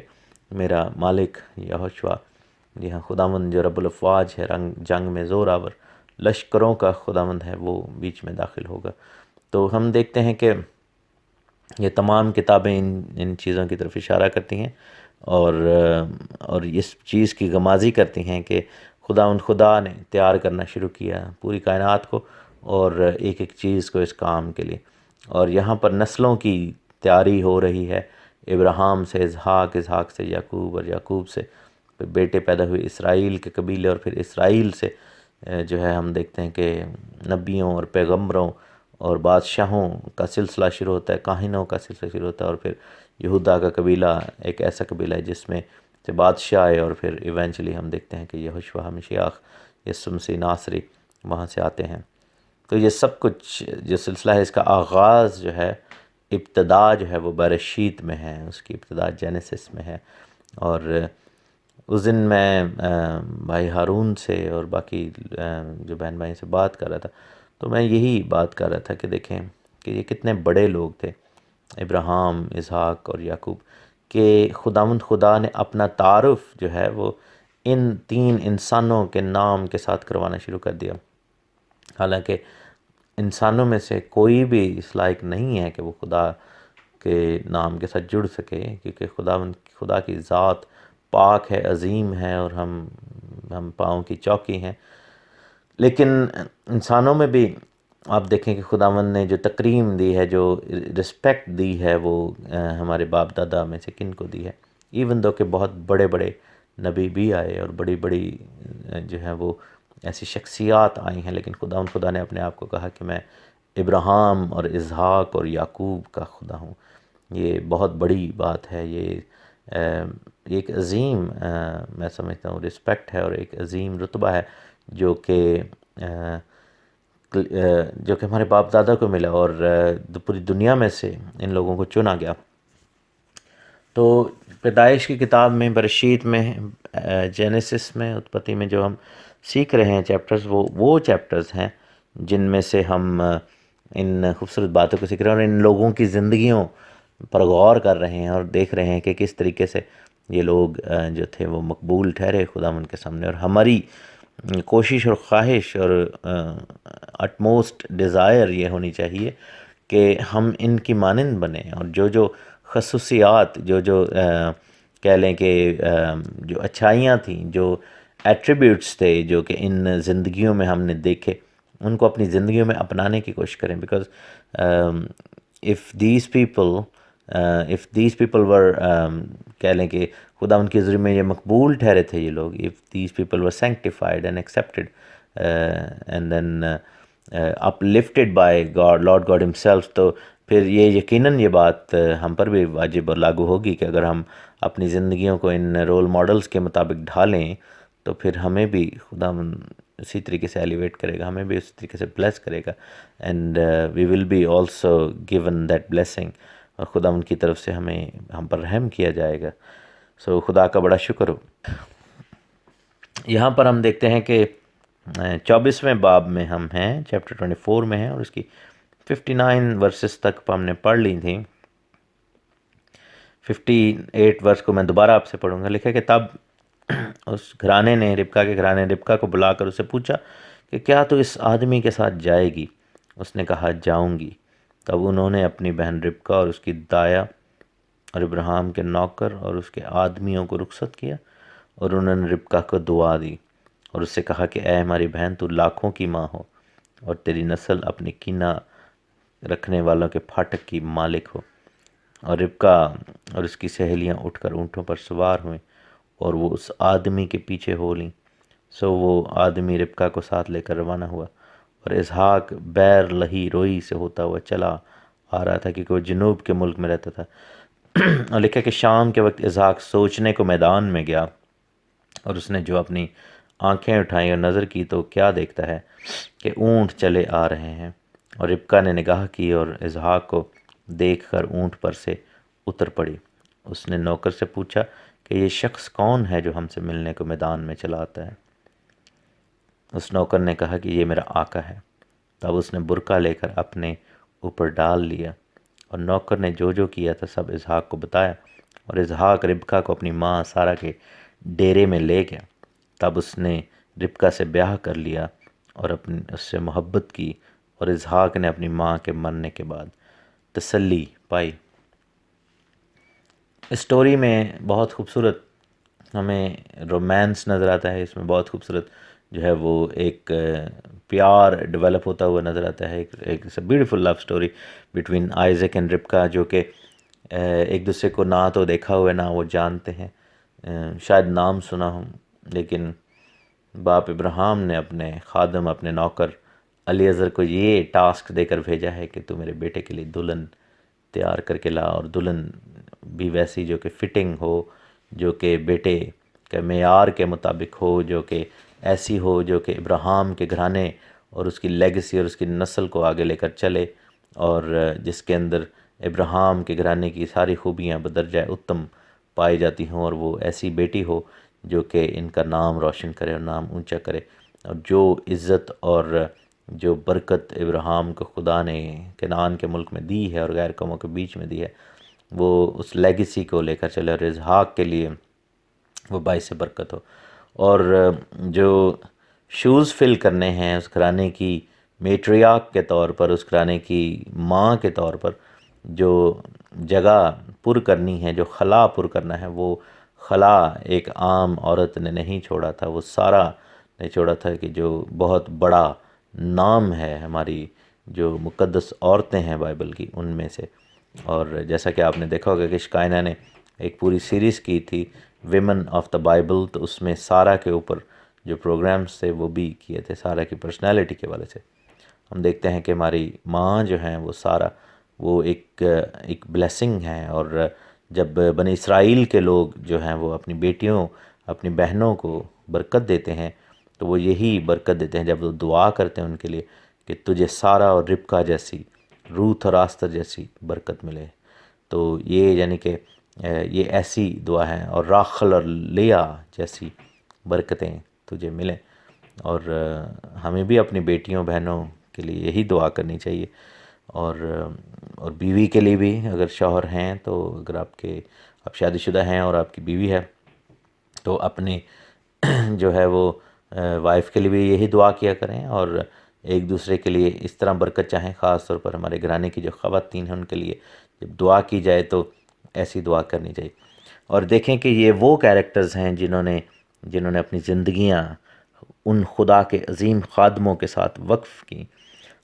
میرا مالک یہوشوا، جی ہاں، خداوند جو رب الافواج ہے، جنگ میں زور آور لشکروں کا خداوند ہے، وہ بیچ میں داخل ہوگا۔ تو ہم دیکھتے ہیں کہ یہ تمام کتابیں ان چیزوں کی طرف اشارہ کرتی ہیں، اور اس چیز کی غمازی کرتی ہیں کہ خدا نے تیار کرنا شروع کیا پوری کائنات کو، اور ایک ایک چیز کو اس کام کے لیے، اور یہاں پر نسلوں کی تیاری ہو رہی ہے، ابراہیم سے اسحاق، اسحاق سے یعقوب، اور یعقوب سے پھر بیٹے پیدا ہوئے اسرائیل کے قبیلے، اور پھر اسرائیل سے جو ہے ہم دیکھتے ہیں کہ نبیوں اور پیغمبروں اور بادشاہوں کا سلسلہ شروع ہوتا ہے، کاہنوں کا سلسلہ شروع ہوتا ہے، اور پھر یہودا کا قبیلہ ایک ایسا قبیلہ ہے جس میں سے بادشاہ آئے، اور پھر ایونچولی ہم دیکھتے ہیں کہ یہوشوا مسیح یسوع مسیح ناصری وہاں سے آتے ہیں۔ تو یہ سب کچھ جو سلسلہ ہے اس کا آغاز جو ہے، ابتدا جو ہے وہ برشید میں ہے، اس کی ابتدا جینیسس میں ہے۔ اور اس دن میں بھائی ہارون سے اور باقی جو بہن بھائی سے بات کر رہا تھا، تو میں یہی بات کر رہا تھا کہ دیکھیں کہ یہ کتنے بڑے لوگ تھے، ابراہیم، اسحاق اور یعقوب، کہ خدا نے اپنا تعارف جو ہے وہ ان تین انسانوں کے نام کے ساتھ کروانا شروع کر دیا، حالانکہ انسانوں میں سے کوئی بھی اس لائق نہیں ہے کہ وہ خدا کے نام کے ساتھ جڑ سکے، کیونکہ خدا کی ذات پاک ہے، عظیم ہے، اور ہم پاؤں کی چوکی ہیں۔ لیکن انسانوں میں بھی آپ دیکھیں کہ خداوند نے جو تکریم دی ہے، جو رسپیکٹ دی ہے، وہ ہمارے باپ دادا میں سے کن کو دی ہے، ایون دو کہ بہت بڑے بڑے نبی بھی آئے اور بڑی بڑی جو ہے وہ ایسی شخصیات آئی ہیں، لیکن خدا نے اپنے آپ کو کہا کہ میں ابراہیم اور اسحاق اور یعقوب کا خدا ہوں۔ یہ بہت بڑی بات ہے، یہ ایک عظیم میں سمجھتا ہوں رسپیکٹ ہے، اور ایک عظیم رتبہ ہے جو کہ ہمارے باپ دادا کو ملا، اور پوری دنیا میں سے ان لوگوں کو چنا گیا۔ تو پیدائش کی کتاب میں، برشید میں، جینیسس میں، اتپتی میں جو ہم سیکھ رہے ہیں چیپٹرز، وہ چیپٹرز ہیں جن میں سے ہم ان خوبصورت باتوں کو سیکھ رہے ہیں، اور ان لوگوں کی زندگیوں پر غور کر رہے ہیں، اور دیکھ رہے ہیں کہ کس طریقے سے یہ لوگ جو تھے وہ مقبول ٹھہرے خداوند کے سامنے۔ اور ہماری کوشش اور خواہش اور اٹموسٹ ڈیزائر یہ ہونی چاہیے کہ ہم ان کی مانند بنیں، اور جو خصوصیات، جو کہہ لیں کہ جو اچھائیاں تھیں، جو ایٹریبیوٹس تھے جو کہ ان زندگیوں میں ہم نے دیکھے، ان کو اپنی زندگیوں میں اپنانے کی کوشش کریں، because if these people if these people ور کہہ لیں کہ خدا ان کے ذریعے میں یہ مقبول ٹھہرے تھے یہ لوگ، of these people were sanctified and accepted and then up lifted by God Lord God himself, تو پھر یہ یقیناً یہ بات ہم پر بھی واجب اور لاگو ہوگی کہ اگر ہم اپنی زندگیوں کو ان رول ماڈلز کے مطابق ڈھالیں تو پھر ہمیں بھی خدا اسی طریقے سے ایلیویٹ کرے گا، ہمیں بھی اسی طریقے سے بلیس کرے گا، and we will be also given that blessing, اور خدا ان کی طرف سے ہم پر رحم کیا جائے گا۔ سو خدا کا بڑا شکر ہو۔ یہاں پر ہم دیکھتے ہیں کہ 24ویں باب میں ہم ہیں، چیپٹر 24 میں ہیں، اور اس کی 59 ورسز تک ہم نے پڑھ لی تھیں۔ 58 ورس کو میں دوبارہ آپ سے پڑھوں گا۔ لکھا کہ تب اس گھرانے نے، ربکا کے گھرانے نے ربکا کو بلا کر اسے پوچھا کہ کیا تو اس آدمی کے ساتھ جائے گی؟ اس نے کہا جاؤں گی۔ تب انہوں نے اپنی بہن ربکا اور اس کی دایا اور ابراہیم کے نوکر اور اس کے آدمیوں کو رخصت کیا، اور انہوں نے ربکا کو دعا دی اور اس سے کہا کہ اے ہماری بہن، تو لاکھوں کی ماں ہو اور تیری نسل اپنی کینہ رکھنے والوں کے پھاٹک کی مالک ہو۔ اور ربکا اور اس کی سہیلیاں اٹھ کر اونٹوں پر سوار ہوئیں اور وہ اس آدمی کے پیچھے ہو لیں۔ سو وہ آدمی ربکا کو ساتھ لے کر روانہ ہوا، اور اسحاق بیر لہی روئی سے ہوتا ہوا چلا آ رہا تھا کیونکہ وہ جنوب کے ملک میں رہتا تھا۔ اور لکھا کہ شام کے وقت اسحاق سوچنے کو میدان میں گیا، اور اس نے جو اپنی آنکھیں اٹھائیں اور نظر کی تو کیا دیکھتا ہے کہ اونٹ چلے آ رہے ہیں، اور ربکا نے نگاہ کی اور اسحاق کو دیکھ کر اونٹ پر سے اتر پڑی۔ اس نے نوکر سے پوچھا کہ یہ شخص کون ہے جو ہم سے ملنے کو میدان میں چلا آتا ہے؟ اس نوکر نے کہا کہ یہ میرا آقا ہے۔ تب اس نے برقع لے کر اپنے اوپر ڈال لیا، اور نوکر نے جو جو کیا تھا سب اسحاق کو بتایا، اور اسحاق ربکا کو اپنی ماں سارہ کے ڈیرے میں لے گیا۔ تب اس نے ربکا سے بیاہ کر لیا اور اس سے محبت کی، اور اسحاق نے اپنی ماں کے مرنے کے بعد تسلی پائی۔ اس سٹوری میں بہت خوبصورت ہمیں رومانس نظر آتا ہے، اس میں بہت خوبصورت جو ہے وہ ایک پیار ڈیولپ ہوتا ہوا نظر آتا ہے، ایک beautiful love story between Isaac and Rebecca, جو کہ ایک دوسرے کو نہ تو دیکھا ہوا ہے نہ وہ جانتے ہیں، شاید نام سنا ہوں، لیکن باپ ابراہیم نے اپنے خادم، اپنے نوکر الیعزر کو یہ ٹاسک دے کر بھیجا ہے کہ تو میرے بیٹے کے لیے دلہن تیار کر کے لا، اور دلہن بھی ویسی جو کہ فٹنگ ہو، جو کہ بیٹے کے معیار کے مطابق ہو، جو کہ ایسی ہو جو کہ ابراہیم کے گھرانے اور اس کی لیگسی اور اس کی نسل کو آگے لے کر چلے، اور جس کے اندر ابراہیم کے گھرانے کی ساری خوبیاں بدرجہ اتم پائی جاتی ہوں، اور وہ ایسی بیٹی ہو جو کہ ان کا نام روشن کرے اور نام اونچا کرے، اور جو عزت اور جو برکت ابراہیم کو خدا نے کنعان کے ملک میں دی ہے اور غیر قوموں کے بیچ میں دی ہے، وہ اس لیگسی کو لے کر چلے اور اسحاق کے لیے وہ باعث برکت ہو۔ اور جو شوز فل کرنے ہیں اس گھرانے کی میٹریاک کے طور پر، اس گھرانے کی ماں کے طور پر، جو جگہ پر کرنی ہے، جو خلا پر کرنا ہے، وہ خلا ایک عام عورت نے نہیں چھوڑا تھا، وہ سارہ نے چھوڑا تھا، کہ جو بہت بڑا نام ہے ہماری جو مقدس عورتیں ہیں بائبل کی ان میں سے۔ اور جیسا کہ آپ نے دیکھا ہوگا کہ شکائنہ نے ایک پوری سیریز کی تھی ویمن آف دا بائبل، تو اس میں سارہ کے اوپر جو پروگرامز تھے وہ بھی کیے تھے، سارہ کی پرسنالٹی کے والے سے۔ ہم دیکھتے ہیں کہ ہماری ماں جو ہیں وہ سارہ، وہ ایک بلیسنگ ہے، اور جب بنی اسرائیل کے لوگ جو ہیں وہ اپنی بیٹیوں، اپنی بہنوں کو برکت دیتے ہیں تو وہ یہی برکت دیتے ہیں جب وہ دعا کرتے ہیں ان کے لیے کہ تجھے سارہ اور ربکا جیسی، روت اور آستر جیسی برکت ملے۔ تو یہ یعنی کہ یہ ایسی دعا ہے، اور راخل اور لیا جیسی برکتیں تجھے ملیں، اور ہمیں بھی اپنی بیٹیوں بہنوں کے لیے یہی دعا کرنی چاہیے، اور بیوی کے لیے بھی، اگر شوہر ہیں تو، اگر آپ شادی شدہ ہیں اور آپ کی بیوی ہے تو اپنے جو ہے وہ وائف کے لیے بھی یہی دعا کیا کریں، اور ایک دوسرے کے لیے اس طرح برکت چاہیں۔ خاص طور پر ہمارے گھرانے کی جو خواتین ہیں ان کے لیے جب دعا کی جائے تو ایسی دعا کرنی چاہیے۔ اور دیکھیں کہ یہ وہ کیریکٹرز ہیں جنہوں نے اپنی زندگیاں ان خدا کے عظیم خادموں کے ساتھ وقف کی۔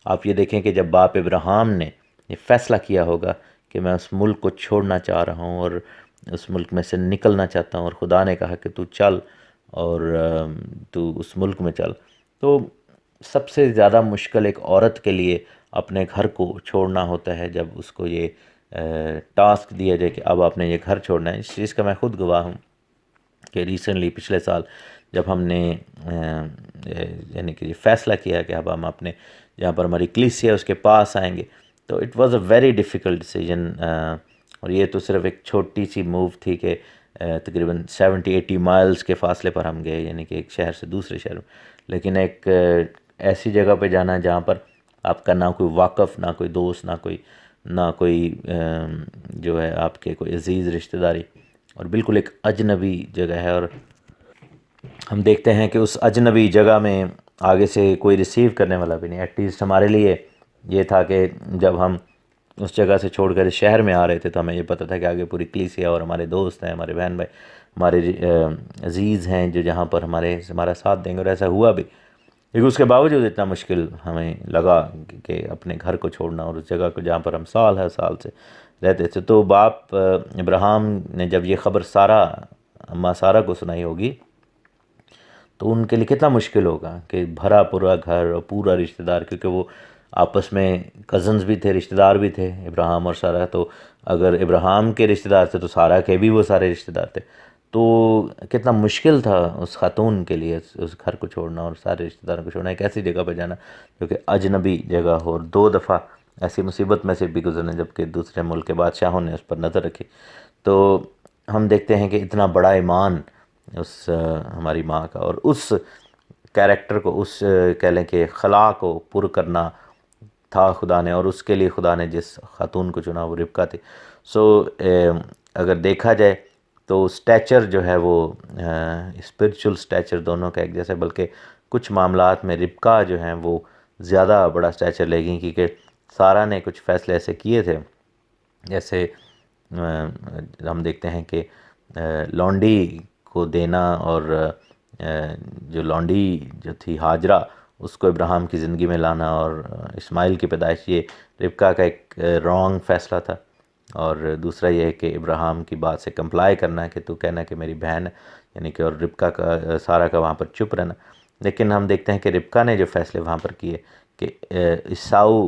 آپ یہ دیکھیں کہ جب باپ ابراہیم نے یہ فیصلہ کیا ہوگا کہ میں اس ملک کو چھوڑنا چاہ رہا ہوں اور اس ملک میں سے نکلنا چاہتا ہوں، اور خدا نے کہا کہ تو چل اور تو اس ملک میں چل. تو سب سے زیادہ مشکل ایک عورت کے لیے اپنے گھر کو چھوڑنا ہوتا ہے جب اس کو یہ ٹاسک دیا جائے کہ اب آپ نے یہ گھر چھوڑنا ہے. اس چیز کا میں خود گواہ ہوں کہ ریسنٹلی پچھلے سال جب ہم نے یعنی کہ یہ فیصلہ کیا کہ اب ہم اپنے جہاں پر ہماری کلیسیا ہے اس کے پاس آئیں گے، تو it was a very difficult decision. اور یہ تو صرف ایک چھوٹی سی موو تھی کہ تقریباً 70-80 مائلز کے فاصلے پر ہم گئے، یعنی کہ ایک شہر سے دوسرے شہر میں. لیکن ایک ایسی جگہ پہ جانا جہاں پر آپ کا نہ کوئی واقف، نہ کوئی دوست، نہ کوئی جو ہے آپ کے کوئی عزیز رشتہ داری، اور بالکل ایک اجنبی جگہ ہے. اور ہم دیکھتے ہیں کہ اس اجنبی جگہ میں آگے سے کوئی ریسیو کرنے والا بھی نہیں. ایٹ لیسٹ ہمارے لیے یہ تھا کہ جب ہم اس جگہ سے چھوڑ کر اس شہر میں آ رہے تھے تو ہمیں یہ پتہ تھا کہ آگے پوری کلیسیا اور ہمارے دوست ہیں، ہمارے بہن بھائی، ہمارے عزیز ہیں جو جہاں پر ہمارا ساتھ دیں گے. اور ایسا ہوا بھی، لیکن اس کے باوجود اتنا مشکل ہمیں لگا کہ اپنے گھر کو چھوڑنا اور اس جگہ کو جہاں پر ہم سال سے رہتے تھے. تو باپ ابراہیم نے جب یہ خبر اماں سارہ کو سنائی ہوگی تو ان کے لیے کتنا مشکل ہوگا کہ بھرا پورا گھر اور پورا رشتہ دار، کیونکہ وہ آپس میں کزنز بھی تھے، رشتہ دار بھی تھے ابراہیم اور سارہ. تو اگر ابراہیم کے رشتہ دار تھے تو سارہ کے بھی وہ سارے رشتہ دار تھے. تو کتنا مشکل تھا اس خاتون کے لیے اس گھر کو چھوڑنا اور سارے رشتہ داروں کو چھوڑنا، ایک ایسی جگہ پہ جانا جو کہ اجنبی جگہ ہو، اور 2 دفعہ ایسی مصیبت میں سے بھی گزرنا جبکہ دوسرے ملک کے بادشاہوں نے اس پر نظر رکھی. تو ہم دیکھتے ہیں کہ اتنا بڑا ایمان اس ہماری ماں کا، اور اس کیریکٹر کو، اس کہہ لیں کہ خلا کو پر کرنا تھا خدا نے، اور اس کے لیے خدا نے جس خاتون کو چنا وہ ربکا تھی. سو اگر دیکھا جائے تو سٹیچر جو ہے وہ اسپرچول سٹیچر دونوں کا ایک جیسا، بلکہ کچھ معاملات میں ربکا جو ہیں وہ زیادہ بڑا سٹیچر لے گئیں، کیونکہ سارہ نے کچھ فیصلے ایسے کیے تھے جیسے ہم دیکھتے ہیں کہ لونڈی کو دینا، اور جو لونڈی جو تھی ہاجرہ اس کو ابراہیم کی زندگی میں لانا، اور اسماعیل کی پیدائش، یہ ربکا کا ایک رانگ فیصلہ تھا. اور دوسرا یہ ہے کہ ابراہیم کی بات سے کمپلائی کرنا ہے کہ تو کہنا کہ میری بہن ہے، یعنی کہ، اور ربکا کا سارہ کا وہاں پر چپ رہنا. لیکن ہم دیکھتے ہیں کہ ربکا نے جو فیصلے وہاں پر کیے کہ عیساؤ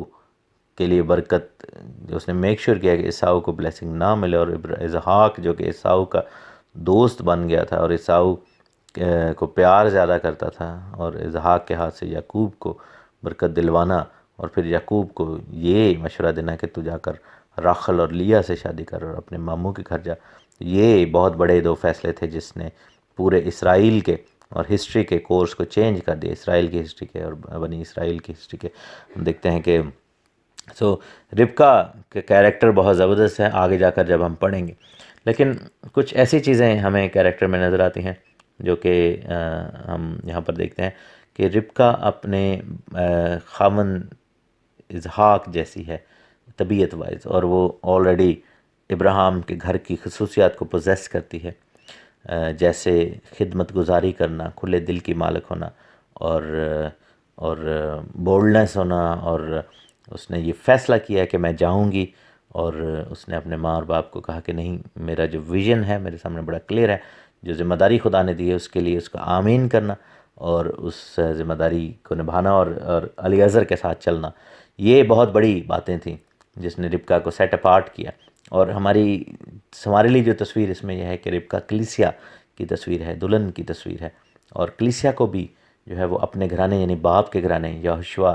کے لیے برکت، جو اس نے میک شور کیا کہ عیساؤ کو بلیسنگ نہ ملے، اور اسحاق جو کہ عیساؤ کا دوست بن گیا تھا اور عیساؤ کو پیار زیادہ کرتا تھا، اور اسحاق کے ہاتھ سے یعقوب کو برکت دلوانا، اور پھر یعقوب کو یہ مشورہ دینا کہ تو جا کر راخل اور لیا سے شادی کر اور اپنے ماموں کے گھر جا. یہ بہت بڑے 2 فیصلے تھے جس نے پورے اسرائیل کے اور ہسٹری کے کورس کو چینج کر دیا، اسرائیل کی ہسٹری کے اور بنی اسرائیل کی ہسٹری کے. ہم دیکھتے ہیں کہ ربکا کے کیریکٹر بہت زبردست ہے آگے جا کر جب ہم پڑھیں گے. لیکن کچھ ایسی چیزیں ہمیں کیریکٹر میں نظر آتی ہیں جو کہ ہم یہاں پر دیکھتے ہیں کہ ربکا اپنے خاوند اسحاق جیسی ہے طبیعت وائز، اور وہ آلریڈی ابراہیم کے گھر کی خصوصیات کو پوزیس کرتی ہے، جیسے خدمت گزاری کرنا، کھلے دل کی مالک ہونا، اور بولڈنس ہونا. اور اس نے یہ فیصلہ کیا کہ میں جاؤں گی، اور اس نے اپنے ماں اور باپ کو کہا کہ نہیں، میرا جو ویژن ہے میرے سامنے بڑا کلیئر ہے، جو ذمہ داری خدا نے دی ہے اس کے لیے اس کا آمین کرنا اور اس ذمہ داری کو نبھانا، اور الیعزر کے ساتھ چلنا. یہ بہت بڑی باتیں تھیں جس نے ربکا کو سیٹ اپارٹ کیا. اور ہمارے لیے جو تصویر اس میں یہ ہے کہ ربکا کلیسیا کی تصویر ہے، دلہن کی تصویر ہے، اور کلیسیا کو بھی جو ہے وہ اپنے گھرانے یعنی باپ کے گھرانے، یہوشوا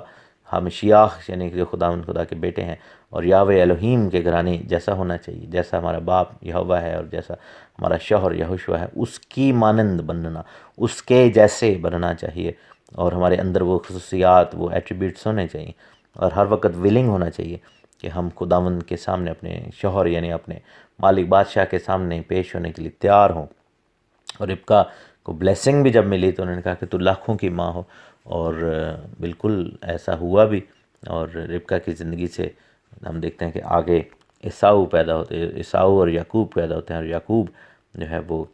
ہمشیاخ یعنی کہ جو خدا کے بیٹے ہیں، اور یاوہ الوہیم کے گھرانے جیسا ہونا چاہیے، جیسا ہمارا باپ یہوہ ہے اور جیسا ہمارا شوہر یہوشوا ہے، اس کی مانند بننا، اس کے جیسے بننا چاہیے. اور ہمارے اندر وہ خصوصیات، وہ ایٹریبیوٹس ہونے چاہیے، اور ہر وقت ولنگ ہونا چاہیے کہ ہم خداوند کے سامنے اپنے شوہر یعنی اپنے مالک بادشاہ کے سامنے پیش ہونے کے لیے تیار ہوں. اور ربکا کو بلیسنگ بھی جب ملی تو انہوں نے کہا کہ تو لاکھوں کی ماں ہو، اور بالکل ایسا ہوا بھی. اور ربکا کی زندگی سے ہم دیکھتے ہیں کہ آگے عیساؤ پیدا ہوتے ہیں، عیساؤ اور یعقوب پیدا ہوتے ہیں، اور یعقوب جو ہے وہ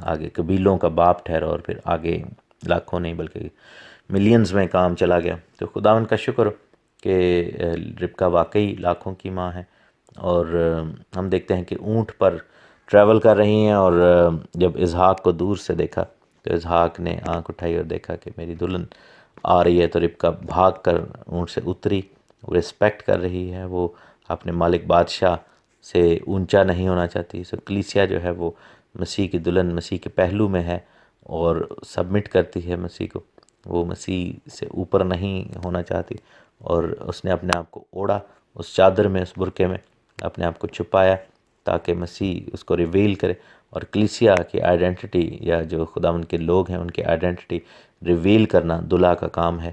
آگے قبیلوں کا باپ ٹھہرا، اور پھر آگے لاکھوں نہیں بلکہ ملینز میں کام چلا گیا. تو خداوند کا شکر کہ ربکا واقعی لاکھوں کی ماں ہے، اور ہم دیکھتے ہیں کہ اونٹ پر ٹریول کر رہی ہیں، اور جب اسحاق کو دور سے دیکھا تو اسحاق نے آنکھ اٹھائی اور دیکھا کہ میری دلہن آ رہی ہے، تو ربکہ بھاگ کر اونٹ سے اتری، وہ رسپیکٹ کر رہی ہے، وہ اپنے مالک بادشاہ سے اونچا نہیں ہونا چاہتی۔ سو کلیسیا جو ہے وہ مسیح کی دلہن، مسیح کے پہلو میں ہے اور سبمٹ کرتی ہے مسیح کو، وہ مسیح سے اوپر نہیں ہونا چاہتی، اور اس نے اپنے آپ کو اوڑھا اس چادر میں، اس برقعے میں اپنے آپ کو چھپایا تاکہ مسیح اس کو ریویل کرے۔ اور کلیسیا کی آئیڈینٹی، یا جو خداوند کے لوگ ہیں ان کی آئیڈینٹی ریویل کرنا دلہا کا کام ہے،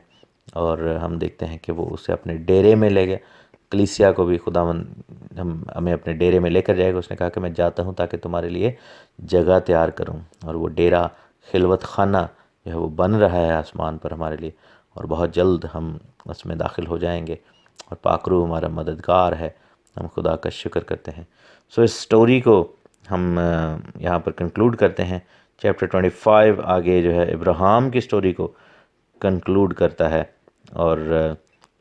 اور ہم دیکھتے ہیں کہ وہ اسے اپنے ڈیرے میں لے گیا۔ کلیسیا کو بھی خداوند ہمیں اپنے ڈیرے میں لے کر جائے گا۔ اس نے کہا کہ میں جاتا ہوں تاکہ تمہارے لیے جگہ تیار کروں، اور وہ ڈیرا خلوت خانہ جو ہے وہ بن رہا ہے آسمان پر ہمارے لیے، اور بہت جلد ہم اس میں داخل ہو جائیں گے، اور پاک روح ہمارا مددگار ہے۔ ہم خدا کا شکر کرتے ہیں۔ سو اس سٹوری کو ہم یہاں پر کنکلوڈ کرتے ہیں۔ چیپٹر 25 آگے جو ہے ابراہیم کی سٹوری کو کنکلوڈ کرتا ہے، اور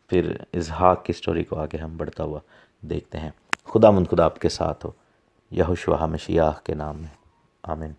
پھر اسحاق کی سٹوری کو آگے ہم بڑھتا ہوا دیکھتے ہیں۔ خدا آپ کے ساتھ ہو، یہوشوا مسیح کے نام میں، آمین۔